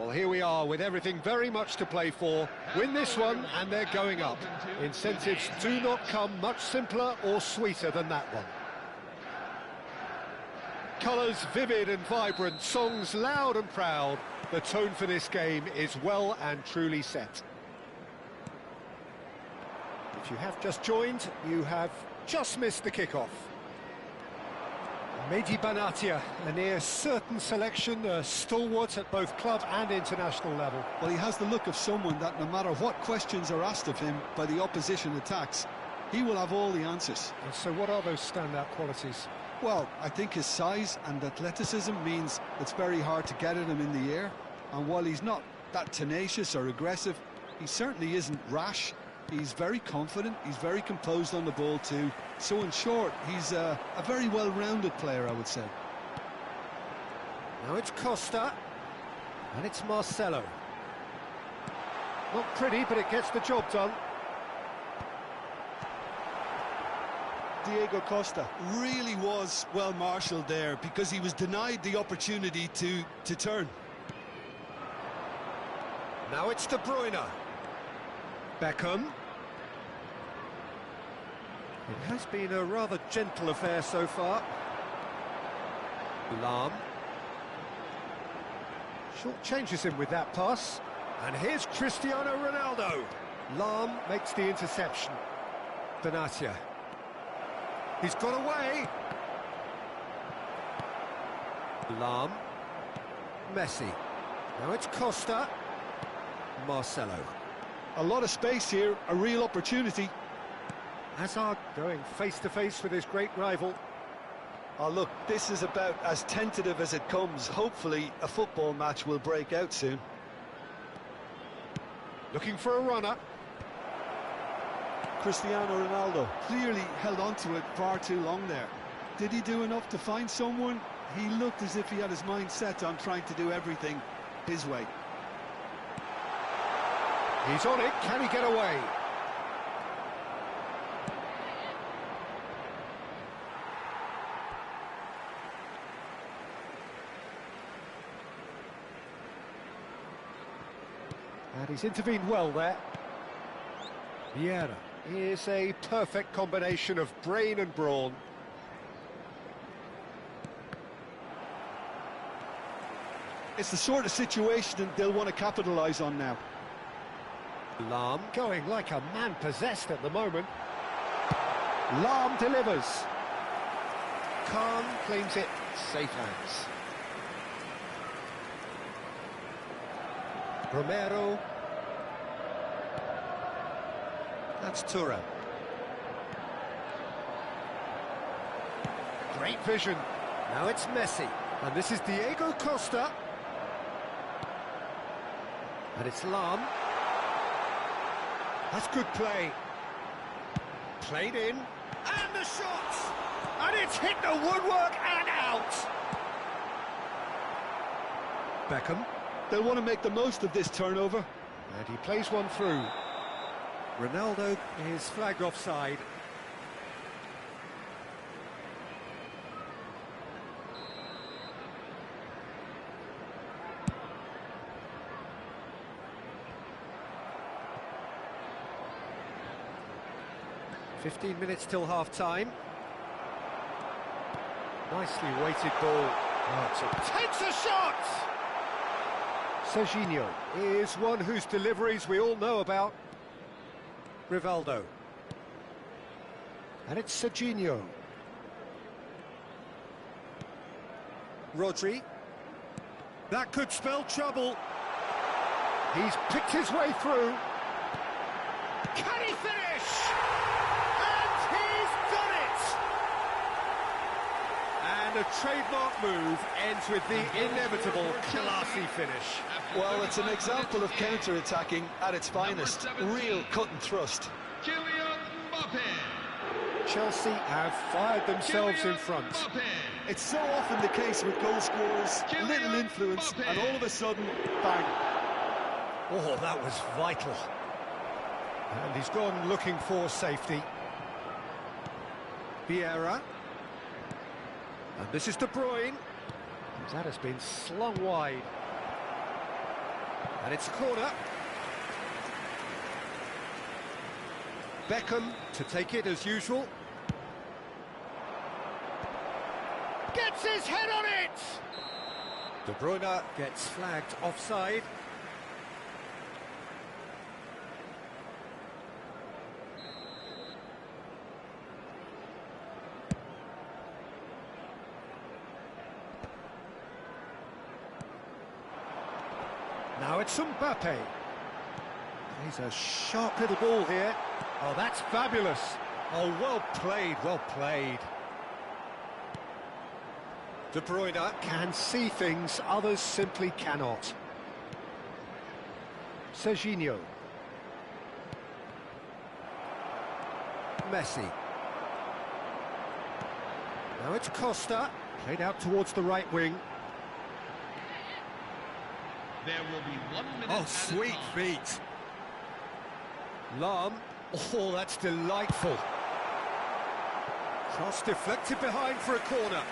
Well, here we are with everything very much to play for. Win this one and they're going up. Incentives do not come much simpler or sweeter than that one. Colours vivid and vibrant, songs loud and proud. The tone for this game is well and truly set. If you have just joined, you have just missed the kickoff. Mehdi Benatia, a near certain selection, a stalwart at both club and international level. Well, he has the look of someone that no matter what questions are asked of him by the opposition attacks, he will have all the answers. And so what are those standout qualities? Well, I think his size and athleticism means it's very hard to get at him in the air. And while he's not that tenacious or aggressive, he certainly isn't rash. He's very confident, he's very composed on the ball too. So in short, he's a very well-rounded player, I would say. Now it's Costa, and it's Marcelo. Not pretty, but it gets the job done. Diego Costa really was well marshalled there because he was denied the opportunity to turn. Now it's De Bruyne. Beckham. It has been a rather gentle affair so far. Lahm. Short changes him with that pass. And here's Cristiano Ronaldo. Lahm makes the interception. Benatia. He's got away. Lahm. Messi. Now it's Costa. Marcelo. A lot of space here, a real opportunity. Hazard going face-to-face with his great rival. Oh, look, this is about as tentative as it comes. Hopefully, a football match will break out soon. Looking for a runner. Cristiano Ronaldo clearly held on to it far too long there. Did he do enough to find someone? He looked as if he had his mind set on trying to do everything his way. He's on it, can he get away? And he's intervened well there. Vieira is a perfect combination of brain and brawn. It's the sort of situation they'll want to capitalise on now. Lahm going like a man possessed at the moment. Lahm delivers. Khan claims it, safe hands. Romero. That's Thuram. Great vision. Now it's Messi. And this is Diego Costa. And it's Lahm. That's good play. Played in. And the shot! And it's hit the woodwork and out! Beckham. They'll want to make the most of this turnover. And he plays one through. Ronaldo is flagged offside. "15 minutes till half-time. Nicely weighted ball. Takes a shot! Serginho is one whose deliveries we all know about. Rivaldo. And it's Serginho. Rodri. That could spell trouble. He's picked his way through. Can he finish? And he's done it! And a trademark move ends with the inevitable classy finish. Well, it's an example of counter-attacking at its finest. Real cut and thrust. Chelsea have fired themselves in front. It's so often the case with goal scorers, little influence, and all of a sudden, bang. Oh, that was vital. And he's gone looking for safety. Vieira. And this is De Bruyne. That has been slung wide. And it's a corner. Beckham to take it as usual. Gets his head on it! De Bruyne gets flagged offside. Now it's Mbappe. He's a sharp little ball here. Oh, that's fabulous. Oh, well played, well played. De Bruyne can see things others simply cannot. Serginho. Messi. Now it's Costa, played out towards the right wing. There will be 1 minute. Oh, sweet feet. Lahm. Oh, that's delightful. Cross deflected behind for a corner.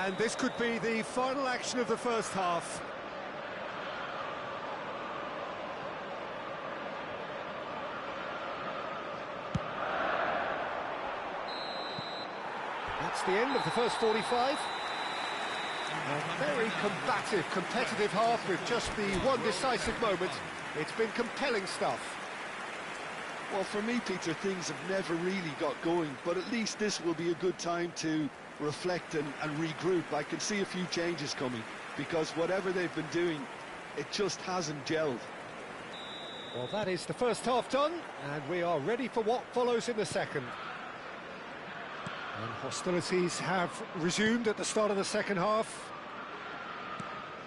And this could be the final action of the first half. That's the end of the first 45. A very combative, competitive half with just the one decisive moment. It's been compelling stuff. Well, for me, Peter, things have never really got going, but at least this will be a good time to reflect and regroup. I can see a few changes coming, because whatever they've been doing, it just hasn't gelled. Well, that is the first half done, and we are ready for what follows in the second. And hostilities have resumed at the start of the second half.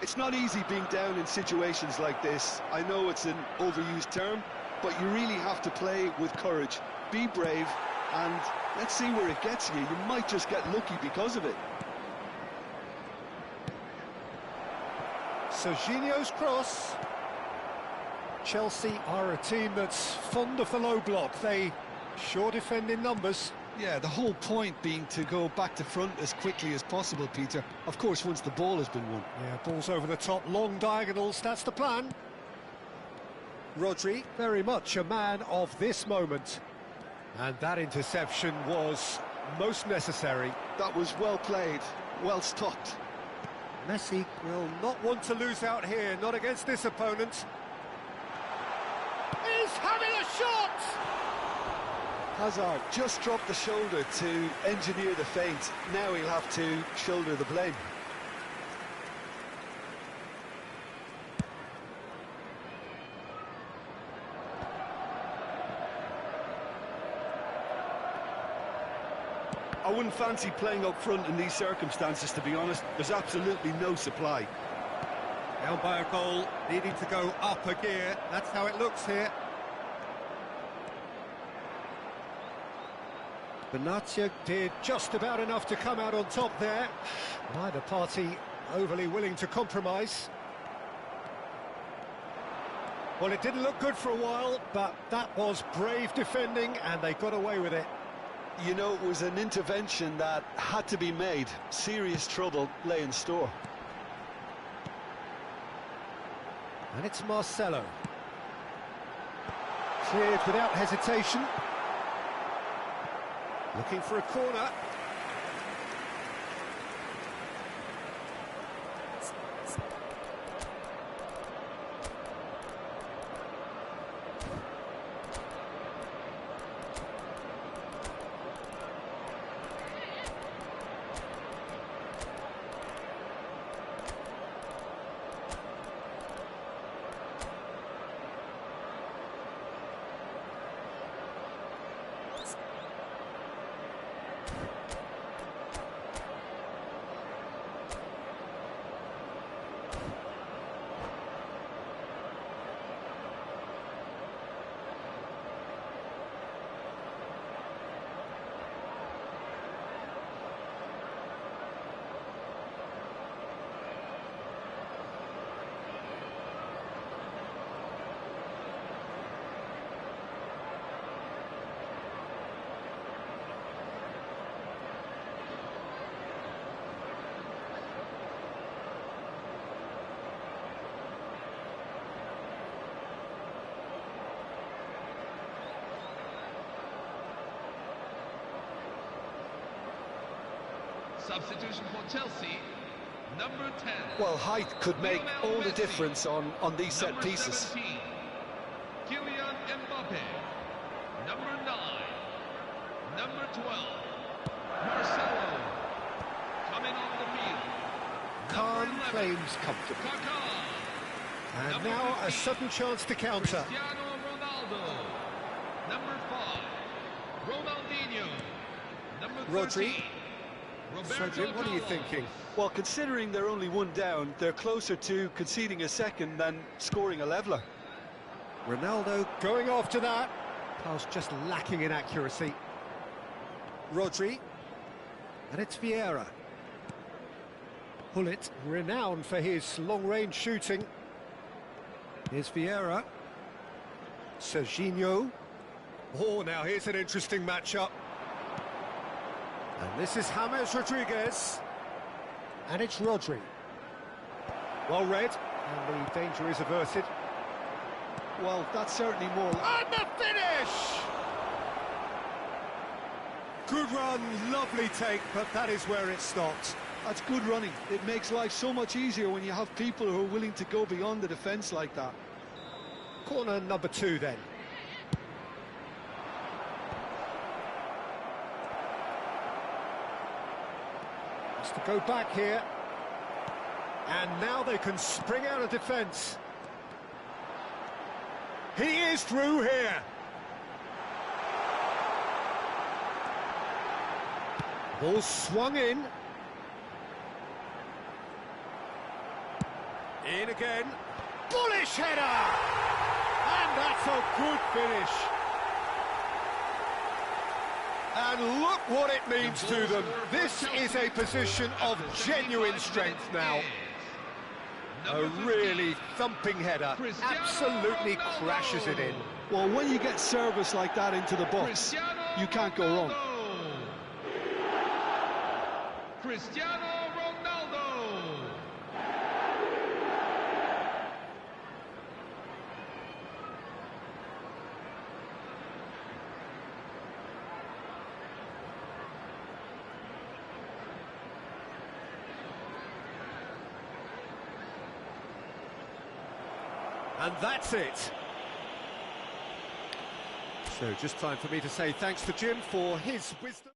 It's not easy being down in situations like this. I know it's an overused term, but you really have to play with courage. Be brave, and let's see where it gets you. You might just get lucky because of it. Serginho's cross. Chelsea are a team that's fond of the low block. They sure defend in numbers. Yeah, the whole point being to go back to front as quickly as possible, Peter. Of course, once the ball has been won. Yeah, balls over the top, long diagonals, that's the plan. Rodri, very much a man of this moment. And that interception was most necessary. That was well played, well stopped. Messi will not want to lose out here, not against this opponent. He's having a shot! Hazard just dropped the shoulder to engineer the feint. Now he'll have to shoulder the blame. I wouldn't fancy playing up front in these circumstances, to be honest. There's absolutely no supply. Down by a goal, needing to go up a gear. That's how it looks here. Benatia did just about enough to come out on top there. Neither party overly willing to compromise. Well, it didn't look good for a while, but that was brave defending, and they got away with it. You know, it was an intervention that had to be made. Serious trouble lay in store. And it's Marcelo. Cleared without hesitation. Looking for a corner. Substitution for Chelsea, number 10. Well, height could make Lionel all the Messi. difference on these set Number pieces. 17, Kylian Mbappe. Number 9, number 12, Marcelo. Coming off the field, Khan number 11, claims comfortably. Kaká. And Number now a 15, sudden chance to counter. Cristiano Ronaldo. Number 5, Ronaldinho. Number 13, Rodri. Roberto Frederick, what are you Carlos. thinking? Well, considering they're only one down, they're closer to conceding a second than scoring a leveller. Ronaldo going after that. Pass just lacking in accuracy. Rodri. And it's Vieira. Hullet, renowned for his long-range shooting. Here's Vieira. Serginho. Oh, now here's an interesting matchup. And this is James Rodriguez. And it's Rodri. Well read, and the danger is averted. Well, that's certainly more... And the finish! Good run, lovely take, but that is where it stopped. That's good running. It makes life so much easier when you have people who are willing to go beyond the defence like that. Corner number 2 then. Has to go back here. And now they can spring out of defence. He is through here. Ball swung in. In again. Bullish header! And that's a good finish. And look what it means to them. This is a position of genuine strength now. A really thumping header. Absolutely crashes it in. Well, when you get service like that into the box, you can't go wrong. Cristiano Ronaldo. And that's it. So just time for me to say thanks to Jim for his wisdom.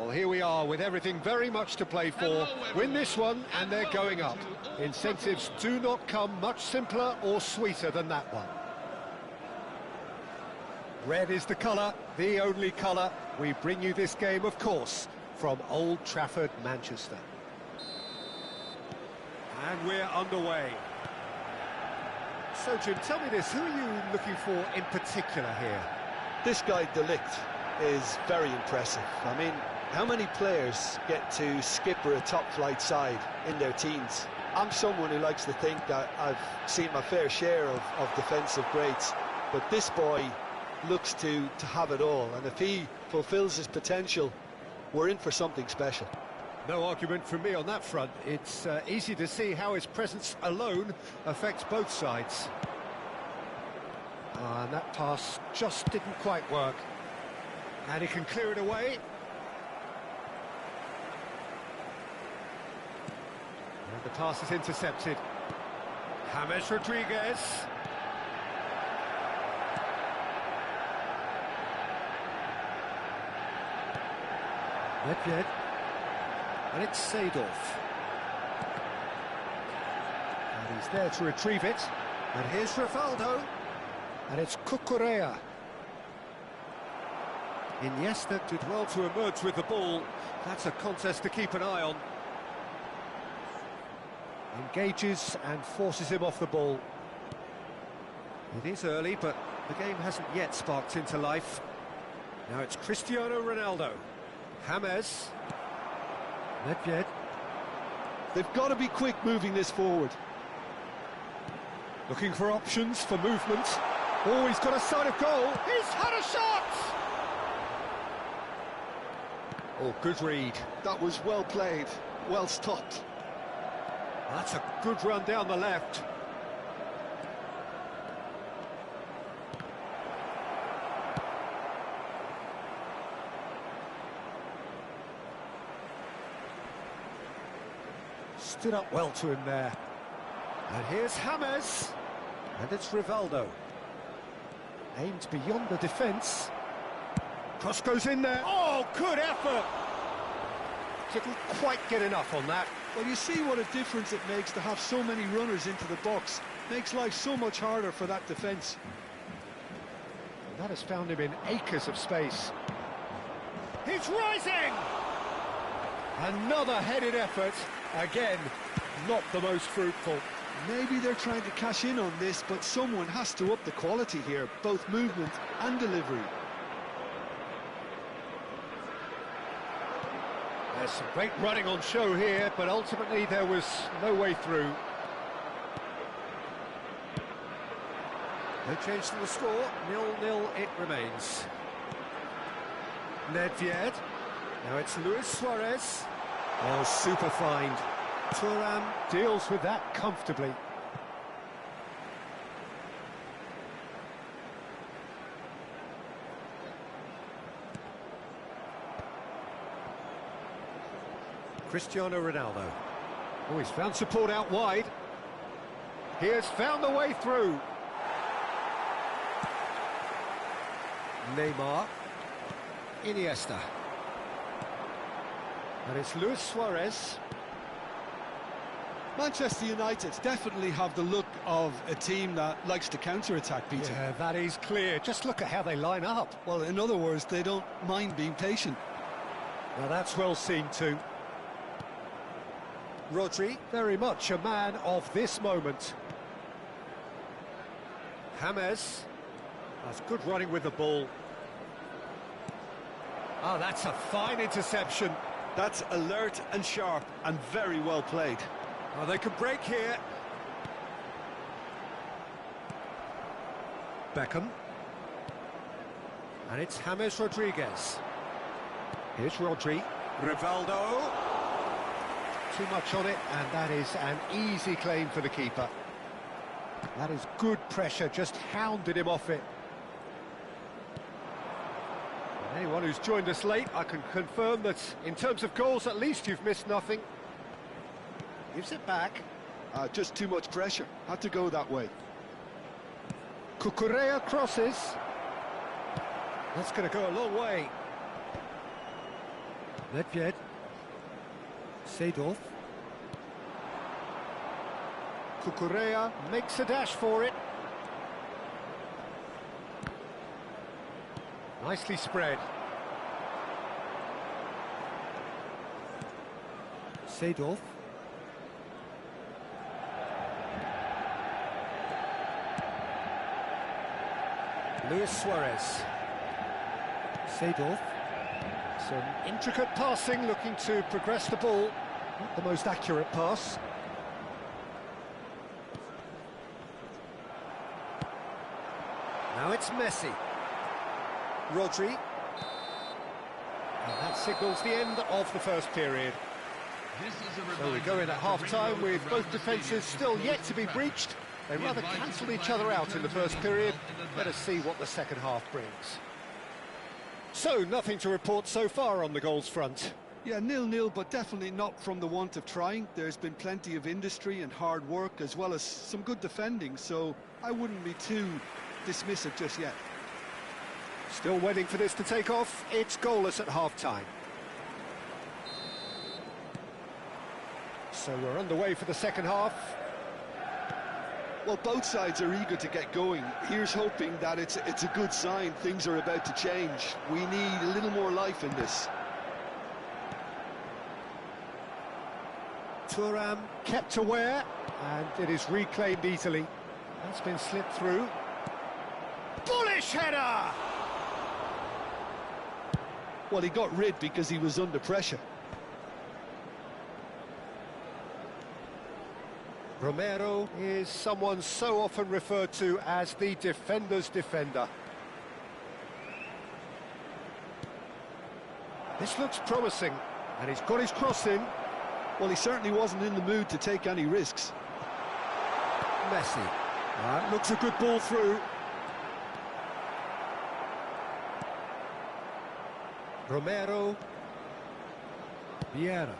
Well, here we are with everything very much to play for. Win this one and they're going up. Incentives do not come much simpler or sweeter than that one. Red is the colour, the only colour. We bring you this game, of course, from Old Trafford, Manchester. And we're underway. So, Jim, tell me this, who are you looking for in particular here? This guy, De Ligt, is very impressive. I mean, how many players get to skipper a top-flight side in their teens? I'm someone who likes to think that I've seen my fair share of defensive greats, but this boy looks to have it all, and if he fulfills his potential, we're in for something special. No argument from me on that front. It's easy to see how his presence alone affects both sides. And that pass just didn't quite work. And he can clear it away. And the pass is intercepted. James Rodriguez. Nedved. And it's Seedorf. And he's there to retrieve it. And here's Rivaldo. And it's Cucurella. Iniesta did well to emerge with the ball. That's a contest to keep an eye on. Engages and forces him off the ball. It is early, but the game hasn't yet sparked into life. Now it's Cristiano Ronaldo. James. Nedved. They've got to be quick moving this forward. Looking for options for movement. Oh, he's got a sight of goal. He's had a shot! Oh, good read. That was well played, well stopped. That's a good run down the left. Stood up well to him there. And here's James. And it's Rivaldo. Aimed beyond the defence. Cross goes in there. Oh, good effort! Didn't quite get enough on that. Well, you see what a difference it makes to have so many runners into the box. Makes life so much harder for that defence. And that has found him in acres of space. He's rising! Another headed effort. Again, not the most fruitful. Maybe they're trying to cash in on this, but someone has to up the quality here, both movement and delivery. There's some great running on show here, but ultimately there was no way through. No change to the score, 0-0 it remains. Nedved. Now it's Luis Suarez. Oh, super find. Thuram deals with that comfortably. Cristiano Ronaldo. Oh, he's found support out wide. He has found the way through. Neymar. Iniesta. And it's Luis Suarez. Manchester United definitely have the look of a team that likes to counter-attack, Peter. Yeah, that is clear. Just look at how they line up. Well, in other words, they don't mind being patient. Now that's well seen too. Rodri, very much a man of this moment. James. That's good running with the ball. Oh, that's a fine interception. That's alert and sharp and very well played. Oh, they can break here. Beckham. And it's James Rodriguez. Here's Rodri. Rivaldo. Too much on it, and that is an easy claim for the keeper. That is good pressure, just hounded him off it. And anyone who's joined us late, I can confirm that in terms of goals, at least you've missed nothing. Gives it back. Just too much pressure. Had to go that way. Cucurella crosses. That's going to go a long way. Nedved. Seedorf. Cucurella makes a dash for it. Nicely spread. Seedorf. Luis Suarez. Seedorf. Some intricate passing, looking to progress the ball. Not the most accurate pass. Now it's Messi. Rodri. And that signals the end of the first period. So we go in at half-time with both defences still yet to be breached. They rather cancelled each other out in the first period. Let us see what the second half brings. So, nothing to report so far on the goals front. Yeah, 0-0, but definitely not from the want of trying. There's been plenty of industry and hard work, as well as some good defending, so I wouldn't be too dismissive just yet. Still waiting for this to take off. It's goalless at half-time. So we're underway for the second half. Well, both sides are eager to get going. Here's hoping that it's a good sign. Things are about to change. We need a little more life in this. Thuram kept aware, and it is reclaimed easily. That's been slipped through. Bullish header! Well, he got rid because he was under pressure. Romero is someone so often referred to as the defender's defender. This looks promising, and he's got his cross in. Well, he certainly wasn't in the mood to take any risks. Messi. That looks a good ball through. Romero. Vieira.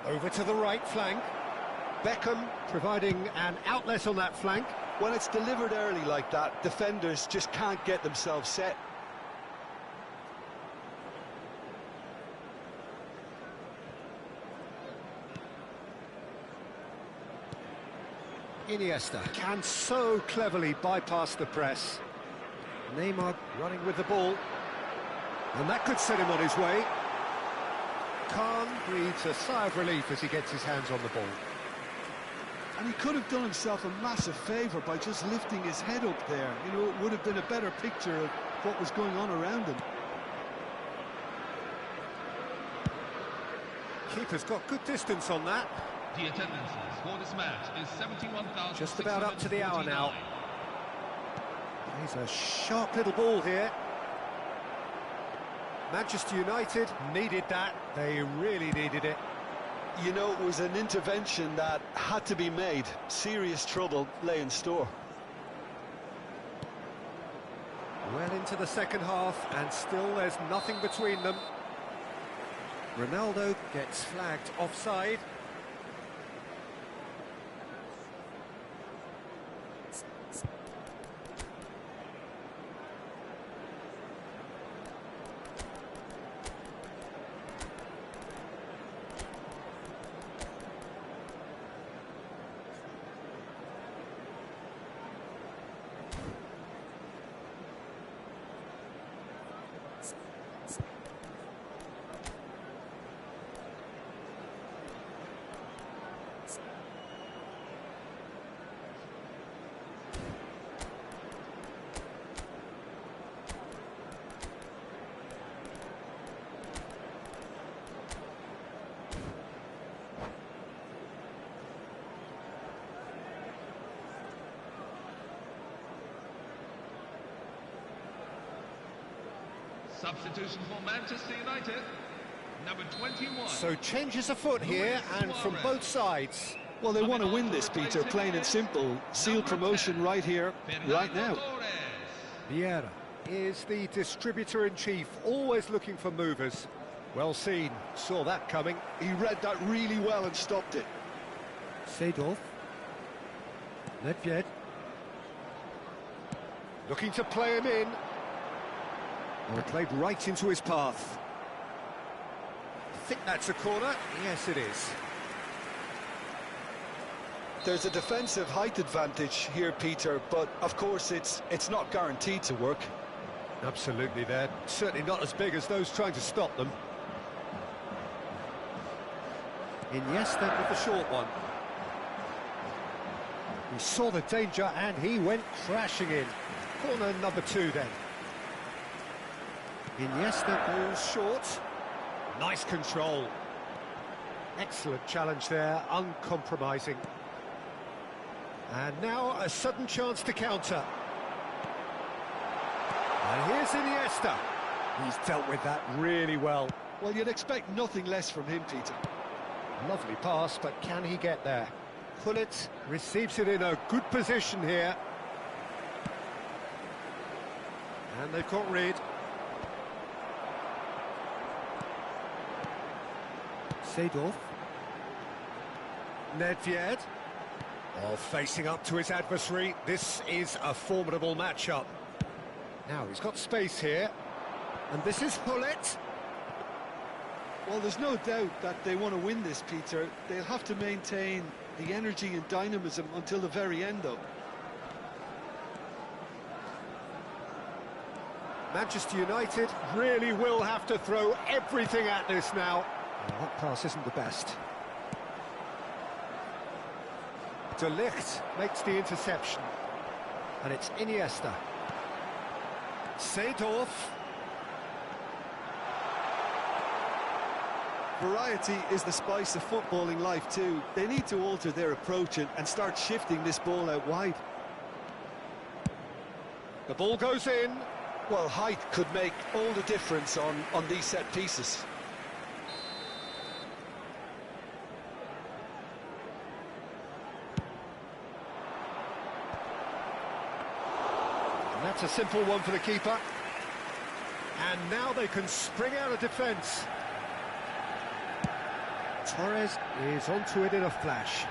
Over to the right flank. Beckham providing an outlet on that flank. When it's delivered early like that, defenders just can't get themselves set. Iniesta can so cleverly bypass the press. Neymar running with the ball. And that could set him on his way. Khan breathes a sigh of relief as he gets his hands on the ball. And he could have done himself a massive favour by just lifting his head up there. You know, it would have been a better picture of what was going on around him. Keeper's got good distance on that. The attendance for this match is 71,000. Just about up to the hour now. He's a sharp little ball here. Manchester United needed that. They really needed it. You know, it was an intervention that had to be made. Serious trouble lay in store. Well into the second half, and still there's nothing between them. Ronaldo gets flagged offside. Substitution for Manchester United, number 21. So changes afoot here, and from both sides. Well, they want to win this, Peter, plain and simple. Seal promotion right here, right now. Vieira is the distributor-in-chief, always looking for movers. Well seen, saw that coming. He read that really well and stopped it. Seedorf. Nedved. Looking to play him in. Oh, played right into his path. think that's a corner. Yes, it is. There's a defensive height advantage here, Peter, but of course it's not guaranteed to work. Absolutely, they're certainly not as big as those trying to stop them. Iniesta with the short one. He saw the danger and he went crashing in. Corner number 2 then. Iniesta goes short. Nice control. Excellent challenge there, uncompromising. And now a sudden chance to counter. And here's Iniesta. He's dealt with that really well. Well, you'd expect nothing less from him, Peter. Lovely pass, but can he get there? Pullet receives it in a good position here. And they've got Reed. Seedorf. Nedved. Oh, facing up to his adversary. This is a formidable matchup. Now he's got space here. And this is Pullet. Well, there's no doubt that they want to win this, Peter. They'll have to maintain the energy and dynamism until the very end, though. Manchester United really will have to throw everything at this now. Well, that pass isn't the best. De Ligt makes the interception. And it's Iniesta. Seedorf. Variety is the spice of footballing life too. They need to alter their approach and start shifting this ball out wide. The ball goes in. Well, height could make all the difference on these set pieces. And that's a simple one for the keeper. And now they can spring out of defence. Torres is onto it in a flash.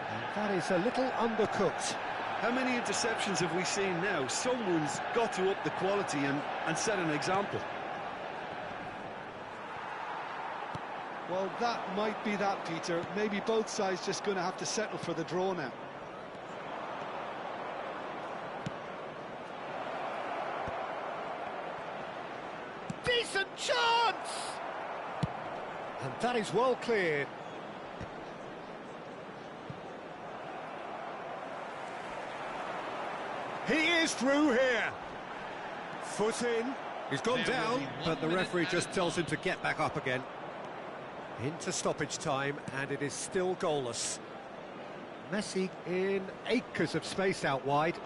And that is a little undercooked. How many interceptions have we seen now? Someone's got to up the quality and set an example. Well, that might be that, Peter. Maybe both sides just going to have to settle for the draw now. Decent chance! And that is well cleared. He is through here. Foot in. He's gone down, but the referee just tells him to get back up again. Into stoppage time, and it is still goalless. Messi in acres of space out wide.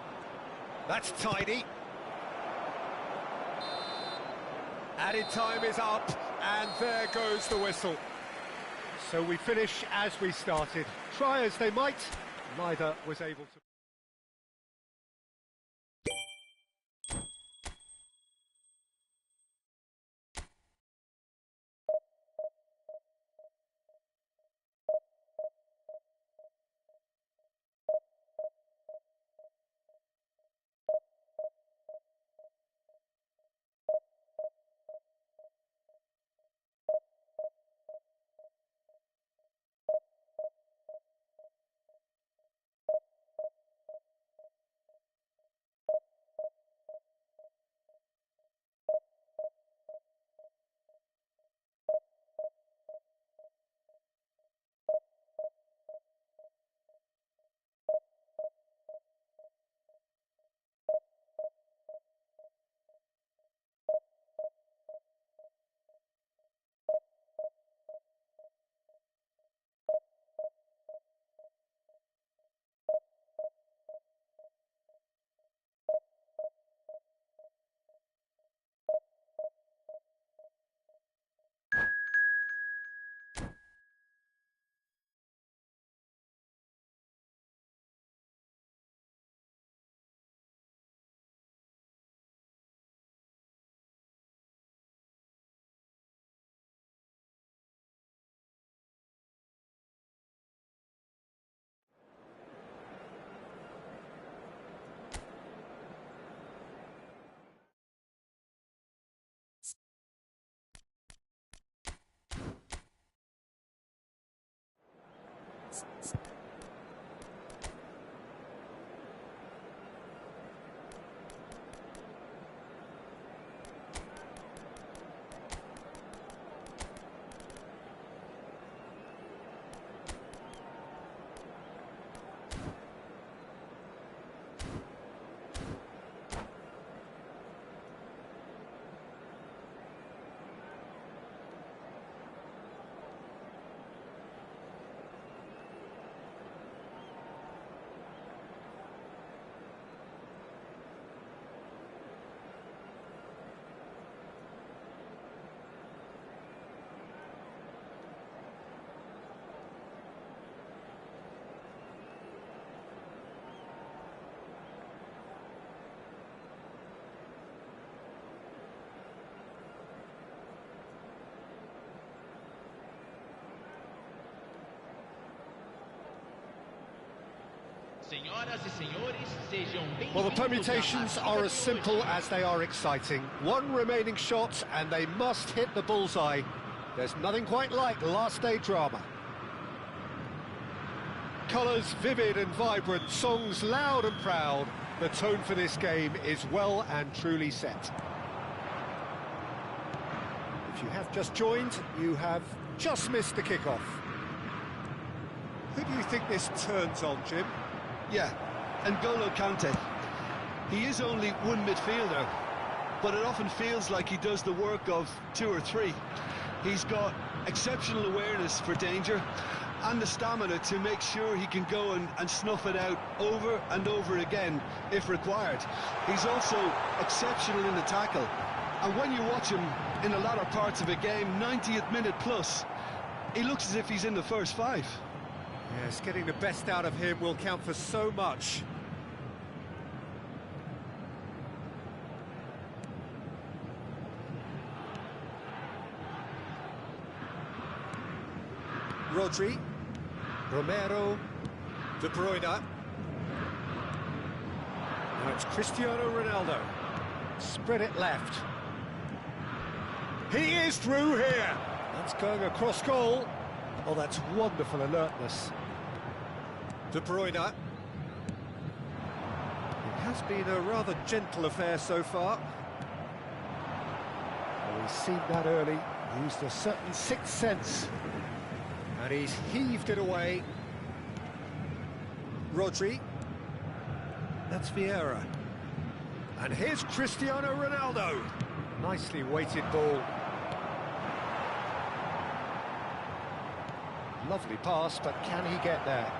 That's tidy. Added time is up, and there goes the whistle. So we finish as we started. Try as they might, neither was able to... Well, the permutations are as simple as they are exciting. One remaining shot and they must hit the bullseye. There's nothing quite like last day drama. Colours vivid and vibrant, songs loud and proud. The tone for this game is well and truly set. If you have just joined, you have just missed the kickoff. Who do you think this turns on, Jim? Yeah, N'Golo Kante. He is only one midfielder, but it often feels like he does the work of two or three. He's got exceptional awareness for danger and the stamina to make sure he can go and snuff it out over and over again if required. He's also exceptional in the tackle, and when you watch him in the latter parts of a game, 90th minute plus, he looks as if he's in the first five. Yes, getting the best out of him will count for so much. Rodri, Romero, De Bruyne. Now it's Cristiano Ronaldo. Spread it left. He is through here. That's going across goal. Oh, that's wonderful alertness. De Bruyne. It has been a rather gentle affair so far. Well, he's seen that early, used a certain sixth sense, and he's heaved it away. Rodri. That's Vieira. And here's Cristiano Ronaldo. Nicely weighted ball. Lovely pass, but can he get there?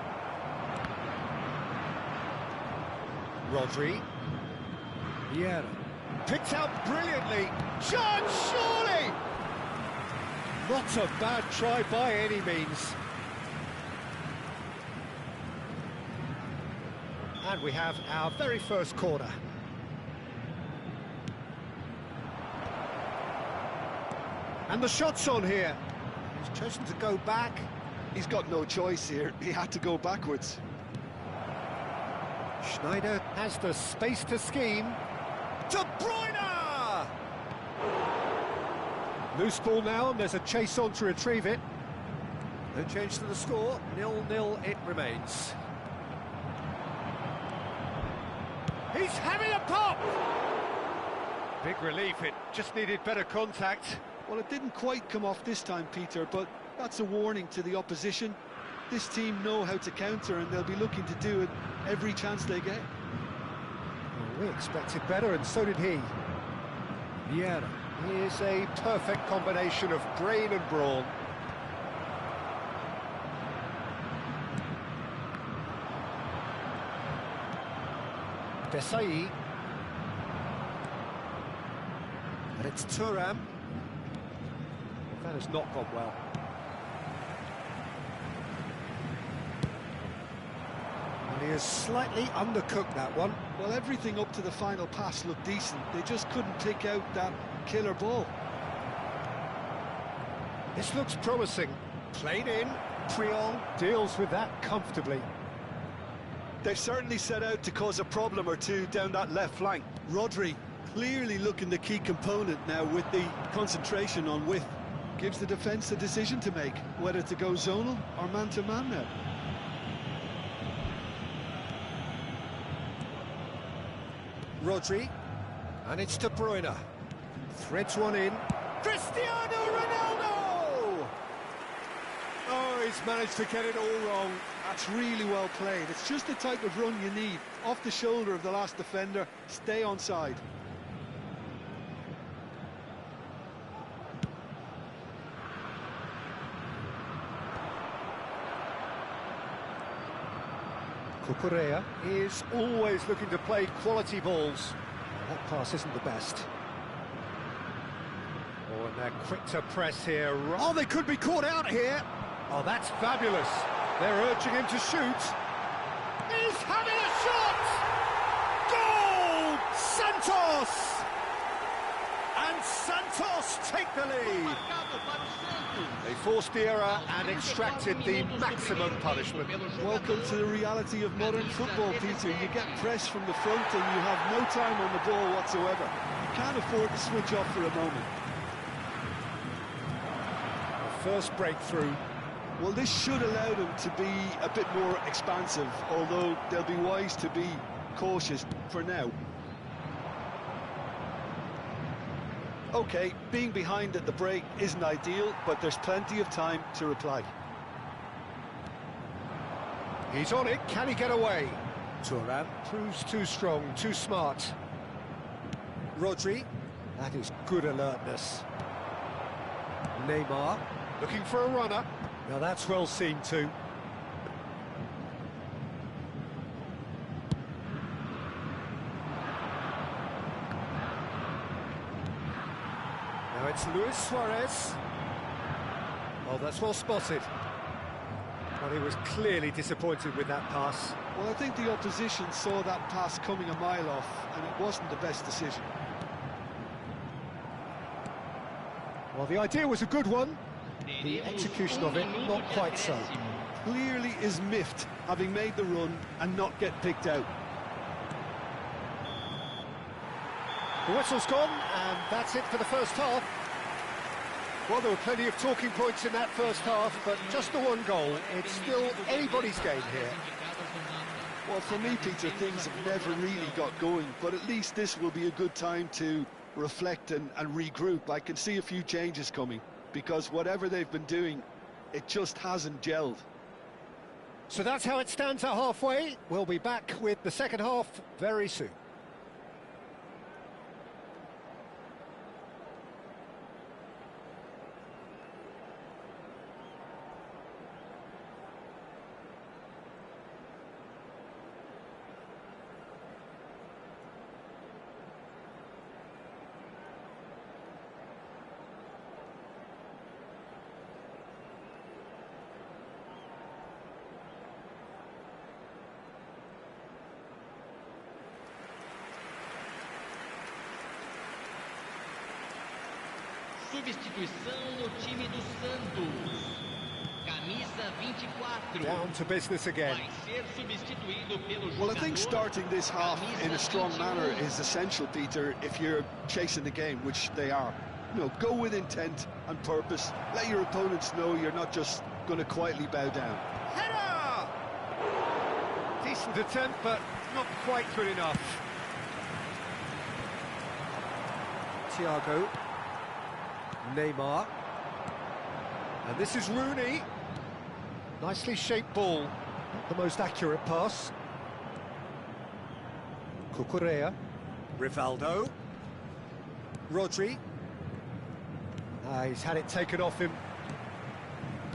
Rodri. Vieira. Picked out brilliantly. Chance, surely! Not a bad try by any means. And we have our very first corner. And the shot's on here. He's chosen to go back. He's got no choice here. He had to go backwards. Schneider has the space to scheme. De Bruyne! Loose ball now, and there's a chase on to retrieve it. No change to the score, 0-0 it remains. He's having a pop! Big relief, it just needed better contact. Well, it didn't quite come off this time, Peter, but that's a warning to the opposition. This team know how to counter, and they'll be looking to do it every chance they get. Well, we expected better, and so did he. Vieira. He is a perfect combination of brain and brawn. Desai. And it's Thuram. That has not gone well. And he has slightly undercooked that one. Well, everything up to the final pass looked decent. They just couldn't pick out that killer ball. This looks promising. Played in. Priol deals with that comfortably. They've certainly set out to cause a problem or two down that left flank. Rodri clearly looking the key component now with the concentration on width. Gives the defence a decision to make, whether to go zonal or man-to-man now. Rodri, and it's De Bruyne. Threads one in. Cristiano Ronaldo! Oh, he's managed to get it all wrong. That's really well played. It's just the type of run you need. Off the shoulder of the last defender, stay onside. Cucurella is always looking to play quality balls. That pass isn't the best. Oh, and they're quick to press here. Oh, they could be caught out here. Oh, that's fabulous. They're urging him to shoot. He's having a shot! Goal! Santos! And Santos take the lead. They forced the error and extracted the maximum punishment. Welcome to the reality of modern football, Peter. You get pressed from the front and you have no time on the ball whatsoever. You can't afford to switch off for a moment. First breakthrough. Well, this should allow them to be a bit more expansive, although they'll be wise to be cautious for now. OK, being behind at the break isn't ideal, but there's plenty of time to reply. He's on it, can he get away? Thuram proves too strong, too smart. Rodri, that is good alertness. Neymar, looking for a runner. Now that's well seen too. Now it's Luis Suarez. Oh, that's well spotted. But he was clearly disappointed with that pass. Well, I think the opposition saw that pass coming a mile off, and it wasn't the best decision. Well, the idea was a good one. The execution of it, not quite so. Clearly is miffed, having made the run and not get picked out. The whistle's gone, and that's it for the first half. Well, there were plenty of talking points in that first half, but just the one goal. It's still anybody's game here. Well, for me, Peter, things have never really got going, but at least this will be a good time to reflect and regroup. I can see a few changes coming, because whatever they've been doing, it just hasn't gelled. So that's how it stands at halfway. We'll be back with the second half very soon. Substituição no time do Santos. Camisa 24. Down to business again. Vai ser substituído pelo Well, I think jogador starting this half in a strong manner is essential, Peter, if you're chasing the game, which they are. You know, go with intent and purpose. Let your opponents know you're not just going to quietly bow down. Header! Decent attempt, but not quite good enough. Thiago. Neymar. And this is Rooney. Nicely shaped ball. Not the most accurate pass. Cucurella. Rivaldo. Rodri. He's had it taken off him.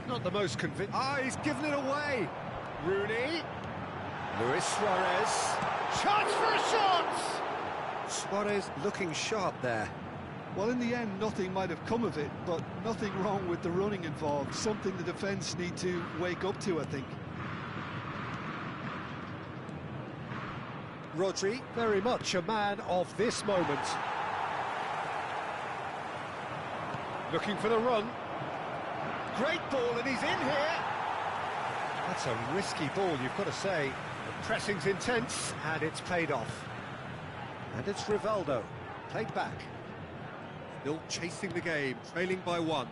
Not the most convincing. He's given it away. Rooney. Luis Suarez. Chance for a shot! Suarez looking sharp there. Well, in the end, nothing might have come of it, but nothing wrong with the running involved. Something the defence need to wake up to, I think. Rodri, very much a man of this moment. Looking for the run. Great ball, and he's in here. That's a risky ball, you've got to say. The pressing's intense, and it's paid off. And it's Rivaldo, played back. Still chasing the game, trailing by one.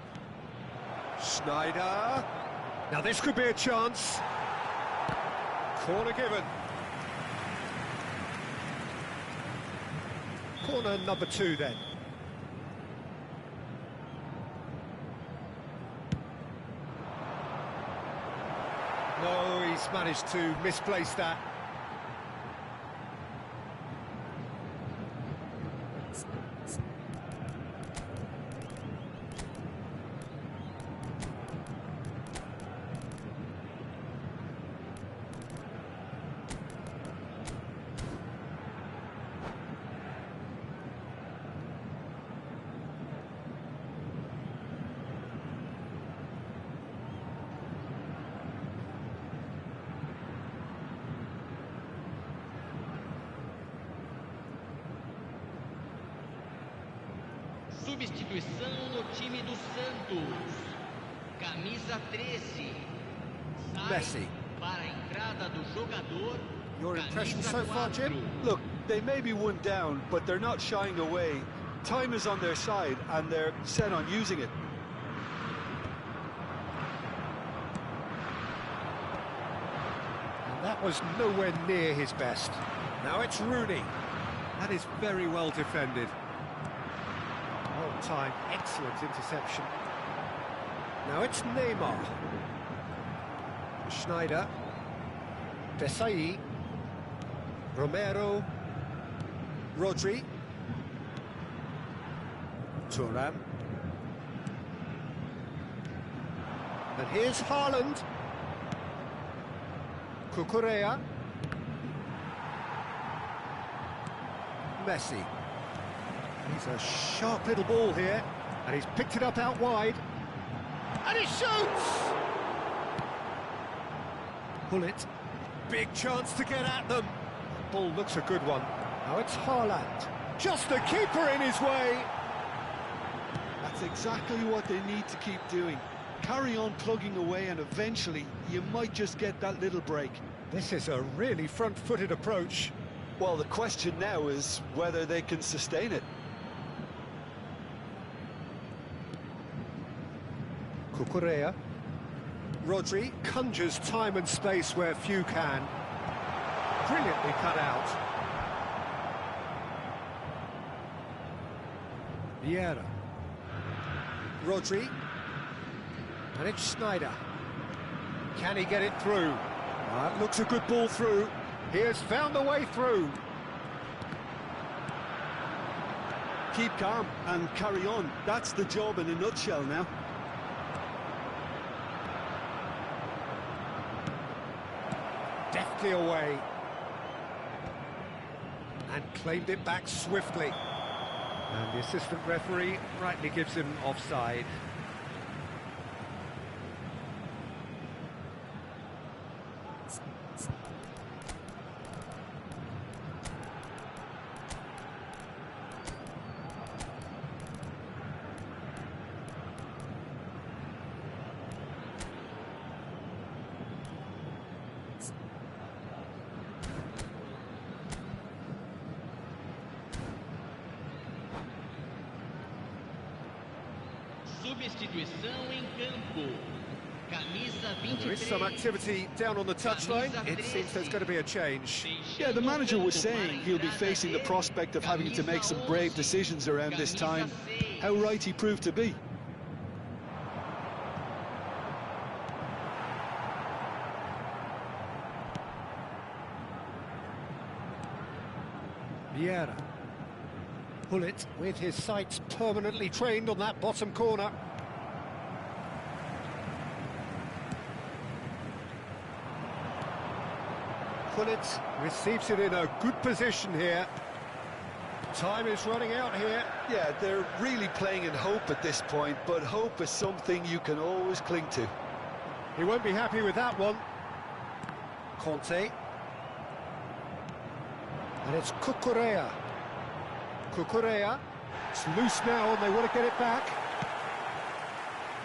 Schneider. Now this could be a chance. Corner given. Corner number 2 then. No, he's managed to misplace that. Substituição no time do Santos. Camisa 13. Sai Messi. para a entrada do jogador. Your impression camisa so far, 4. Jim? Look, they may be one down, but they're not shying away. Time is on their side, and they're set on using it. And that was nowhere near his best. Now it's Rooney. That is very well defended. Well timed, excellent interception. Now it's Neymar. Schneider. Desai. Romero. Rodri. Thuram. And here's Haaland. Cucurella. Messi. He's a sharp little ball here, and he's picked it up out wide. And he shoots! Bullet. Big chance to get at them. Ball looks a good one. Now it's Haaland. Just the keeper in his way. That's exactly what they need to keep doing. Carry on plugging away, and eventually you might just get that little break. This is a really front-footed approach. Well, the question now is whether they can sustain it. Cucurella. Rodri conjures time and space where few can. Brilliantly cut out. Vieira. Rodri. And it's Schneider. Can he get it through? That looks a good ball through. He has found the way through. Keep calm and carry on. That's the job in a nutshell now. Deftly away. And claimed it back swiftly. And the assistant referee rightly gives him offside. Substituição em campo. Camisa 23. There is some activity down on the touchline. It seems there's going to be a change. Yeah, the manager was saying he'll be facing the prospect of having to make some brave decisions around this time. How right he proved to be. Vieira. Bullet with his sights permanently trained on that bottom corner. Bullet receives it in a good position here. Time is running out here. Yeah, they're really playing in hope at this point, but hope is something you can always cling to. He won't be happy with that one. Conte. And it's Cucurella. Cucurella. It's loose now and they want to get it back.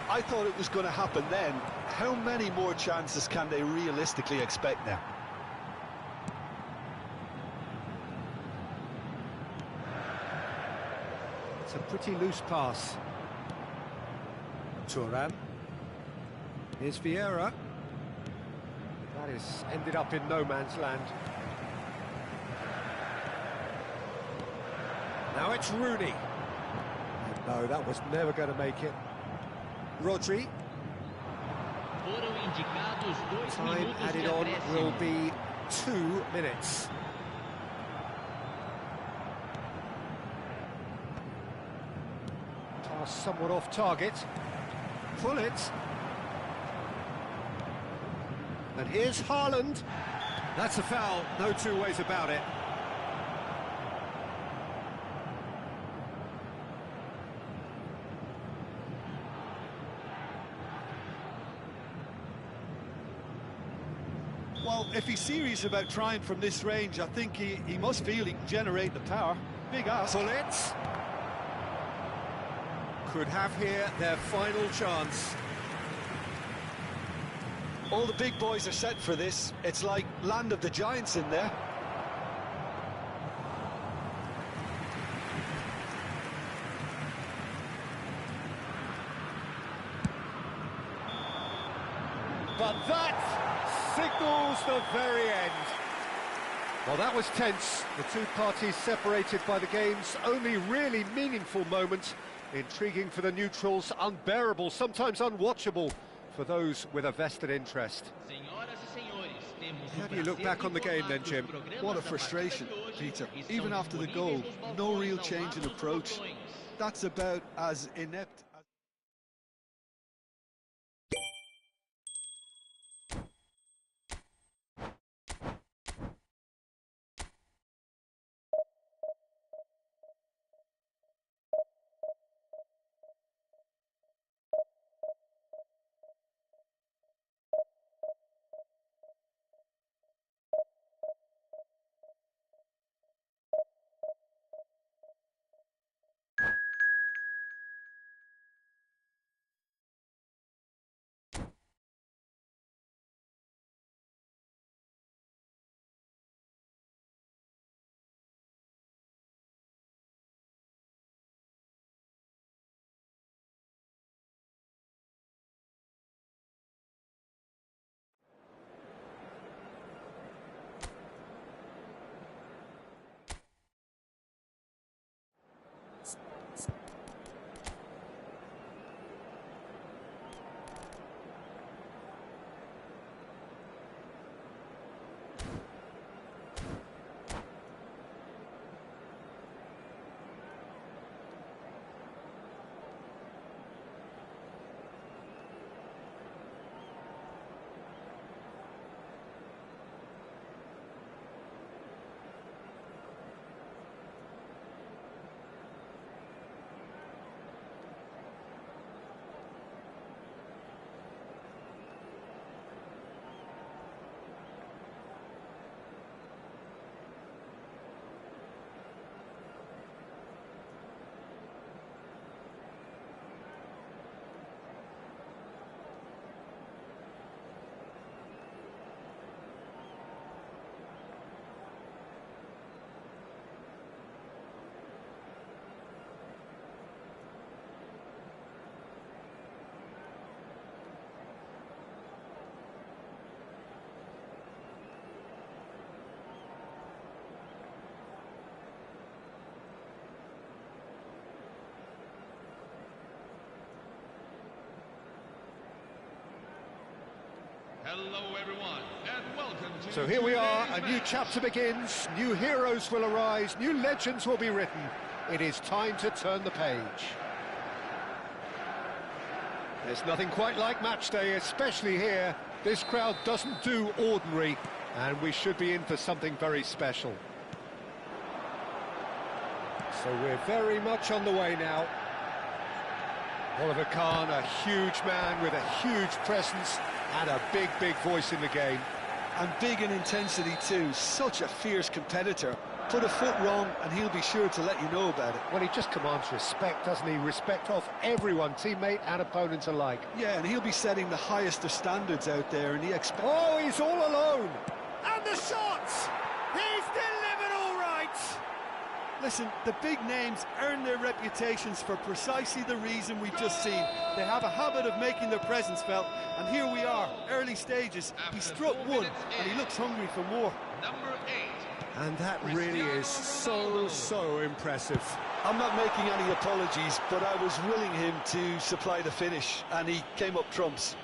I thought it was going to happen then. How many more chances can they realistically expect now? It's a pretty loose pass. Thuram. Here's Vieira. That is ended up in no man's land. Now it's Rooney. No, that was never going to make it. Rodri. Foram indicados 2 Time minutos de added on acréscimo. will be 2 minutes. Pass somewhat off target. Pull it. And here's Haaland. That's a foul, no two ways about it. Well, if he's serious about trying from this range, I think he must feel he can generate the power. Big ask. Pull it. Could have here their final chance. All the big boys are set for this. It's like land of the giants in there. But that signals the very end. Well, that was tense. The two parties separated by the game's only really meaningful moment. Intriguing for the neutrals, unbearable, sometimes unwatchable for those with a vested interest. How do you look back on the game then, Jim? What a frustration, Peter. Even after the goal, no real change in approach. That's about as inept as... Hello everyone, and welcome to... So here we are, a today's new match. chapter begins, new heroes will arise, new legends will be written. It is time to turn the page. There's nothing quite like match day, especially here. This crowd doesn't do ordinary, and we should be in for something very special. So we're very much on the way now. Oliver Kahn, a huge man with a huge presence and a big, big voice in the game. And big in intensity too, such a fierce competitor. Put a foot wrong and he'll be sure to let you know about it. Well, he just commands respect, doesn't he? Respect of everyone, teammate and opponent alike. Yeah, and he'll be setting the highest of standards out there, and he expects... Oh, he's all alone! And the shot! He's delivered all right! Listen, the big names earn their reputations for precisely the reason we've just seen. They have a habit of making their presence felt, and here we are, early stages. He struck one, and he looks hungry for more. Number 8. And that really is so impressive. I'm not making any apologies, but I was willing him to supply the finish, and he came up trumps.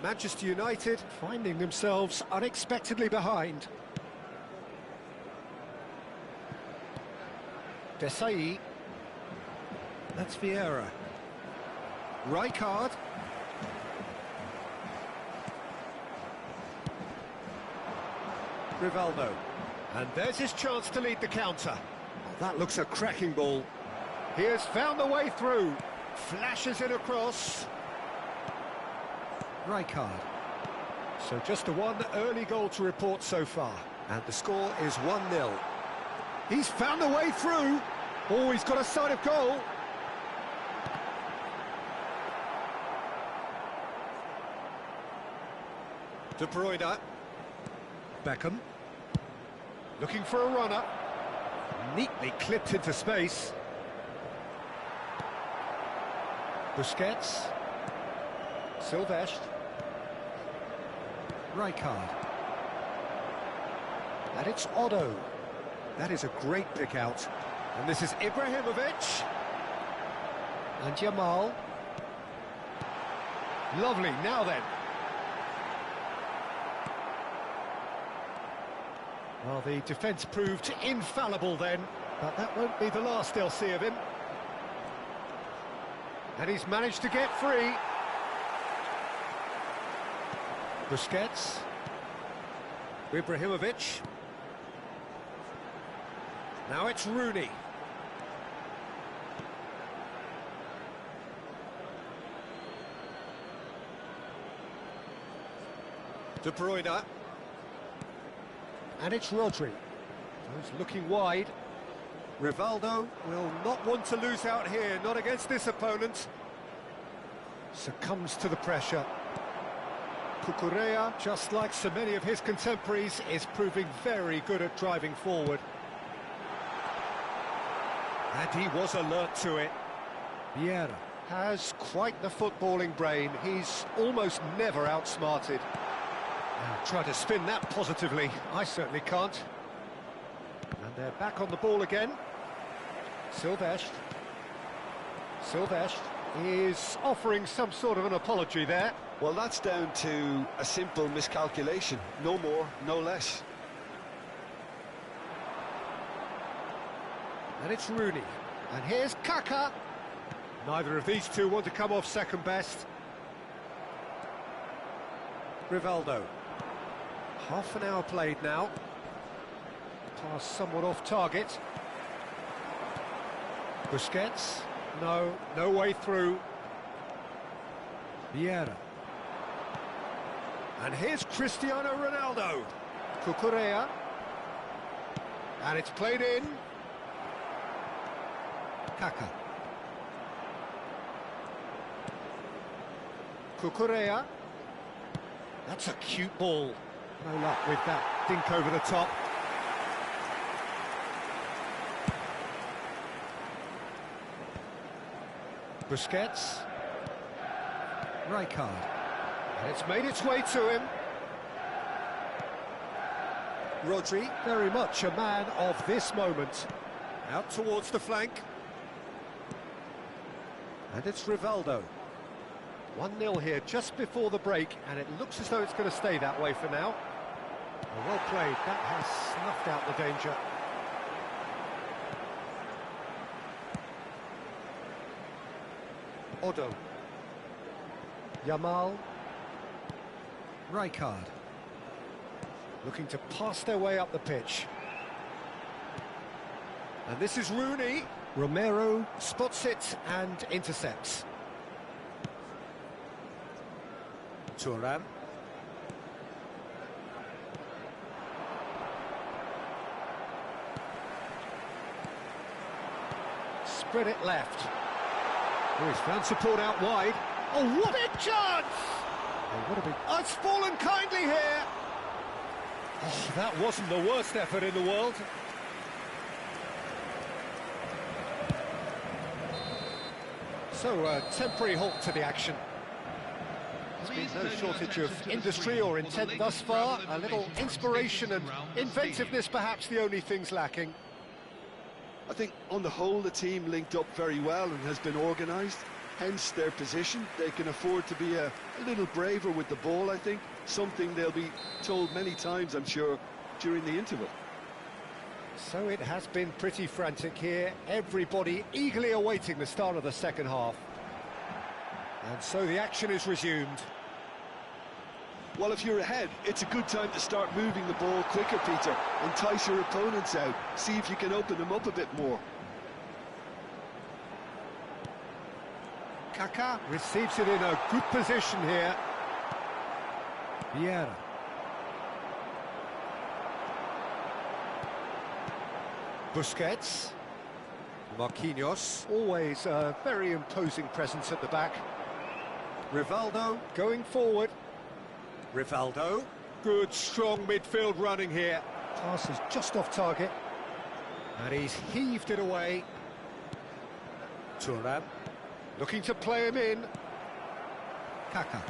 Manchester United finding themselves unexpectedly behind. Desai. That's Vieira. Rijkaard. Rivaldo. And there's his chance to lead the counter. Oh, that looks a cracking ball. He has found the way through. Flashes it across. Rijkaard. So just the one early goal to report so far. And the score is 1-0. He's found the way through. Oh, he's got a sight of goal. De Bruyne. Beckham. Looking for a runner. Neatly clipped into space. Busquets. Silvestre. Rijkaard. And it's Otto. That is a great pick out. And this is Ibrahimovic. And Jamal. Lovely, now then. Well, the defence proved infallible then, but that won't be the last they'll see of him. And he's managed to get free. Busquets. Ibrahimovic. Now it's Rooney. De Bruyne. And it's Rodri. He's looking wide. Rivaldo will not want to lose out here, not against this opponent. Succumbs to the pressure. Cucurella, just like so many of his contemporaries, is proving very good at driving forward. And he was alert to it. Vieira has quite the footballing brain. He's almost never outsmarted. Now, try to spin that positively. I certainly can't. And they're back on the ball again. Silvestre. Silvestre is offering some sort of an apology there. Well, that's down to a simple miscalculation. No more, no less. And it's Rooney. And here's Kaka. Neither of these two want to come off second best. Rivaldo. Half an hour played now. Pass somewhat off target. Busquets. No way through. Vieira. And here's Cristiano Ronaldo. Cucurella. And it's played in. Kaka. Cucurella. That's a cute ball. No luck with that dink over the top. Busquets. Rijkaard. And it's made its way to him. Rodri, very much a man of this moment. Out towards the flank. And it's Rivaldo. 1-0 here just before the break, and it looks as though it's going to stay that way for now. Well played, that has snuffed out the danger. Otto. Jamal. Rijkaard. Looking to pass their way up the pitch. And this is Rooney. Romero spots it and intercepts. Thuram. Spread it left. Oh, he's found support out wide. Oh, what a chance! Oh, what a big... Oh, it's fallen kindly here. Oh, that wasn't the worst effort in the world. So, a temporary halt to the action. There's been no shortage of industry or intent thus far. A little inspiration and inventiveness perhaps the only things lacking. I think on the whole the team linked up very well and has been organised, hence their position. They can afford to be a little braver with the ball, I think, something they'll be told many times, I'm sure, during the interval. So it has been pretty frantic here, everybody eagerly awaiting the start of the second half. And so the action is resumed. Well, if you're ahead, it's a good time to start moving the ball quicker, Peter. Entice your opponents out, see if you can open them up a bit more. Kaká receives it in a good position here. Vieira. Busquets. Marquinhos. Always a very imposing presence at the back. Rivaldo going forward. Rivaldo. Good, strong midfield running here. Pass is just off target. And he's heaved it away. Thuram. Looking to play him in. Kaká.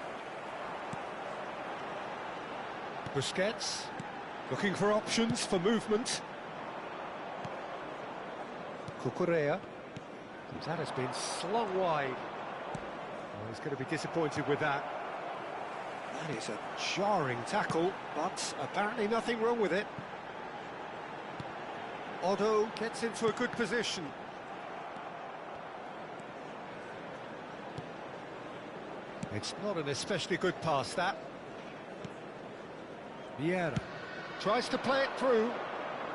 Busquets. Looking for options for movement. Cucurella. That has been slung wide. Oh, he's going to be disappointed with that. That is a jarring tackle, but apparently nothing wrong with it. Otto gets into a good position. It's not an especially good pass, that. Vieira tries to play it through.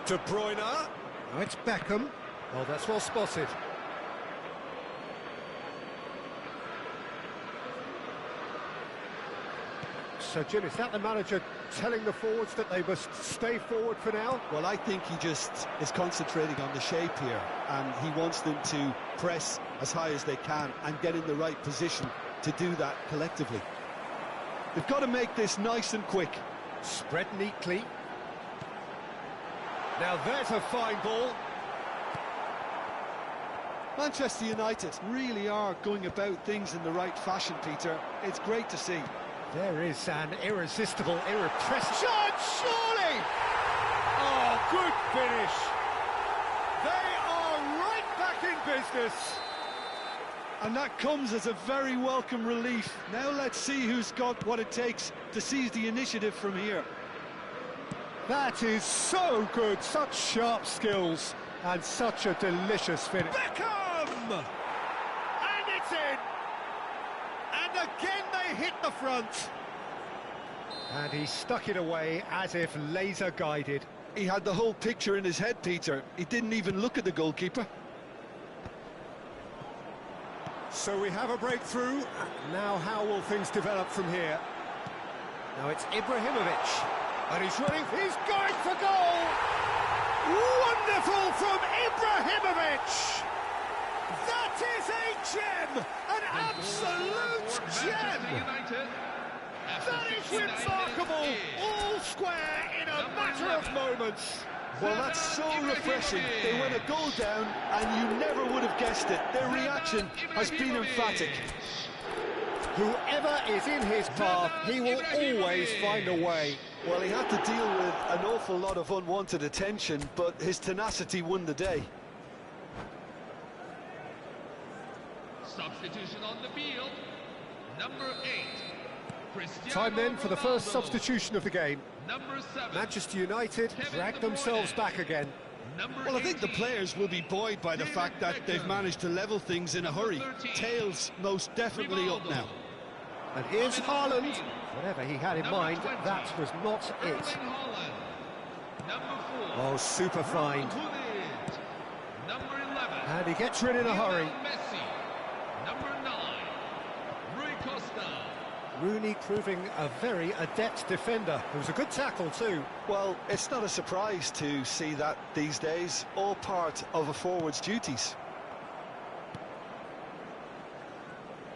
De Bruyne. Now it's Beckham. Oh, that's well spotted. So, Jim, is that the manager telling the forwards that they must stay forward for now? Well, I think he just is concentrating on the shape here, and he wants them to press as high as they can and get in the right position to do that collectively. They've got to make this nice and quick. Spread neatly. Now there's a fine ball. Manchester United really are going about things in the right fashion, Peter. It's great to see. There is an irresistible, irrepressible shot, surely! Oh, good finish. They are right back in business. And that comes as a very welcome relief. Now let's see who's got what it takes to seize the initiative from here. That is so good, such sharp skills, and such a delicious finish. Beckham! And it's in! And again they hit the front. And he stuck it away as if laser guided. He had the whole picture in his head, Peter. He didn't even look at the goalkeeper. So we have a breakthrough. Now how will things develop from here? Now it's Ibrahimovic. And he's running, he's going for goal! Wonderful from Ibrahimovic! That is a gem! An absolute gem! That is remarkable! All square in a matter of moments! Well, that's so refreshing. They went a goal down, and you never would have guessed it. Their reaction has been emphatic. Whoever is in his path, he will always find a way. Well, he had to deal with an awful lot of unwanted attention, but his tenacity won the day. Substitution on the field, number 8. Time then for the first substitution of the game. Number 7. Manchester United drag themselves back again. Well, I think the players will be buoyed by the fact that they've managed to level things in a hurry. Tails most definitely up now. And here's Haaland. Whatever he had in mind, that was not it. Oh, super fine. Number 11. And he gets rid in a hurry. Messi. Number 9. Rui Costa. Rooney proving a very adept defender. It was a good tackle too. Well, it's not a surprise to see that these days, all part of a forward's duties.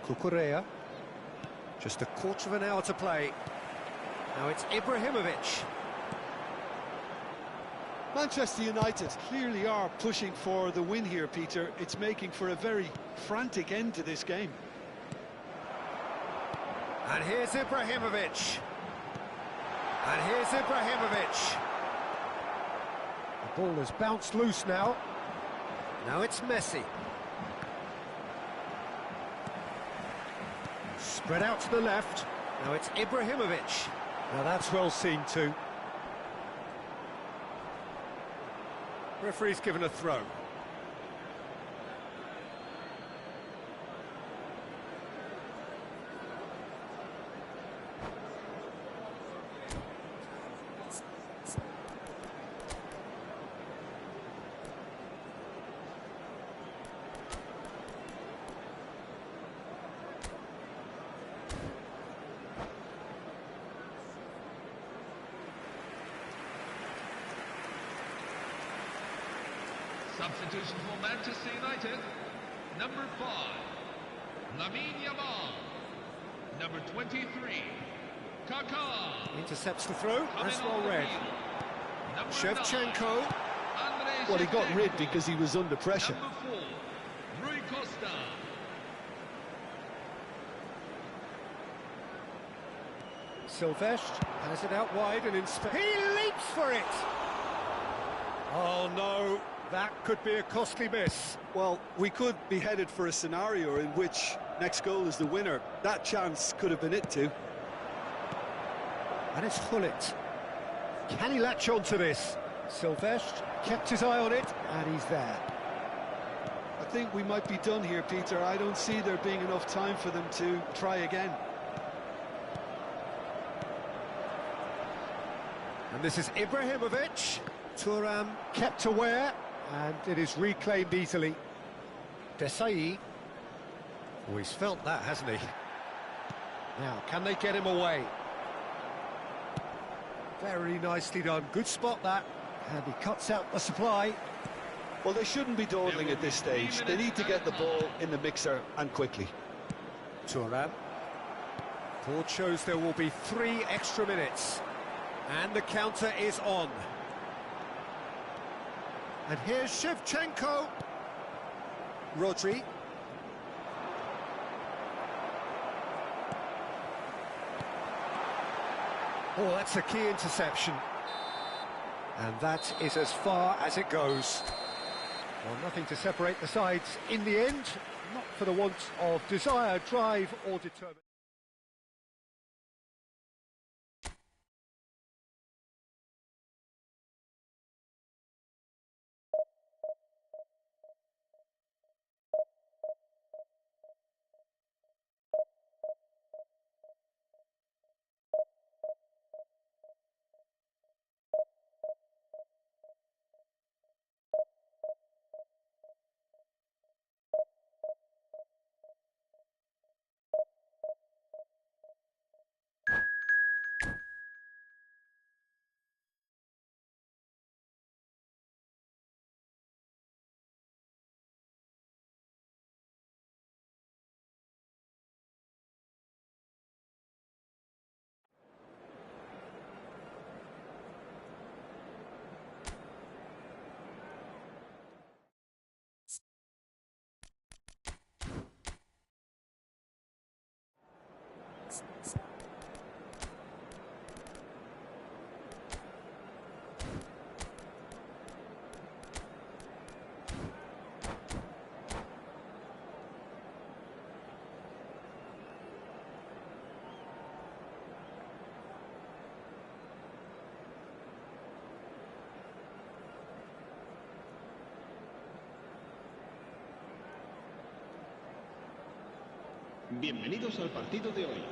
Cucurella. Just a quarter of an hour to play. Now it's Ibrahimovic. Manchester United clearly are pushing for the win here, Peter. It's making for a very frantic end to this game. And here's Ibrahimovic. And here's Ibrahimovic. The ball has bounced loose now. Now it's Messi. Spread out to the left. Now it's Ibrahimovic. Now that's well seen too. Referee's given a throw. Substitution for Manchester United. Number 5, Lamine Yamal. Number 23, Kaká. Intercepts the throw. That's well read. Number Shevchenko. 9, Andrei Well, he got Shevchenko. rid because he was under pressure. Number 4, Rui Costa. Silvestre has it out wide and he leaps for it. Oh no, that could be a costly miss. Well, we could be headed for a scenario in which next goal is the winner. That chance could have been it too. And it's Hullet. Can he latch on to this? Silvestre kept his eye on it and he's there. I think we might be done here, Peter. I don't see there being enough time for them to try again. And this is Ibrahimovic. Thuram kept aware, and it is reclaimed easily. Desai. Oh, he's felt that, hasn't he? Now, can they get him away? Very nicely done. Good spot, that. And he cuts out the supply. Well, they shouldn't be dawdling at this stage. They need to get the ball in the mixer and quickly. Thuram. Board shows there will be 3 extra minutes. And the counter is on. And here's Shevchenko. Rodri. Oh, that's a key interception. And that is as far as it goes. Well, nothing to separate the sides in the end, not for the want of desire, drive or determination. Bienvenidos al partido de hoy.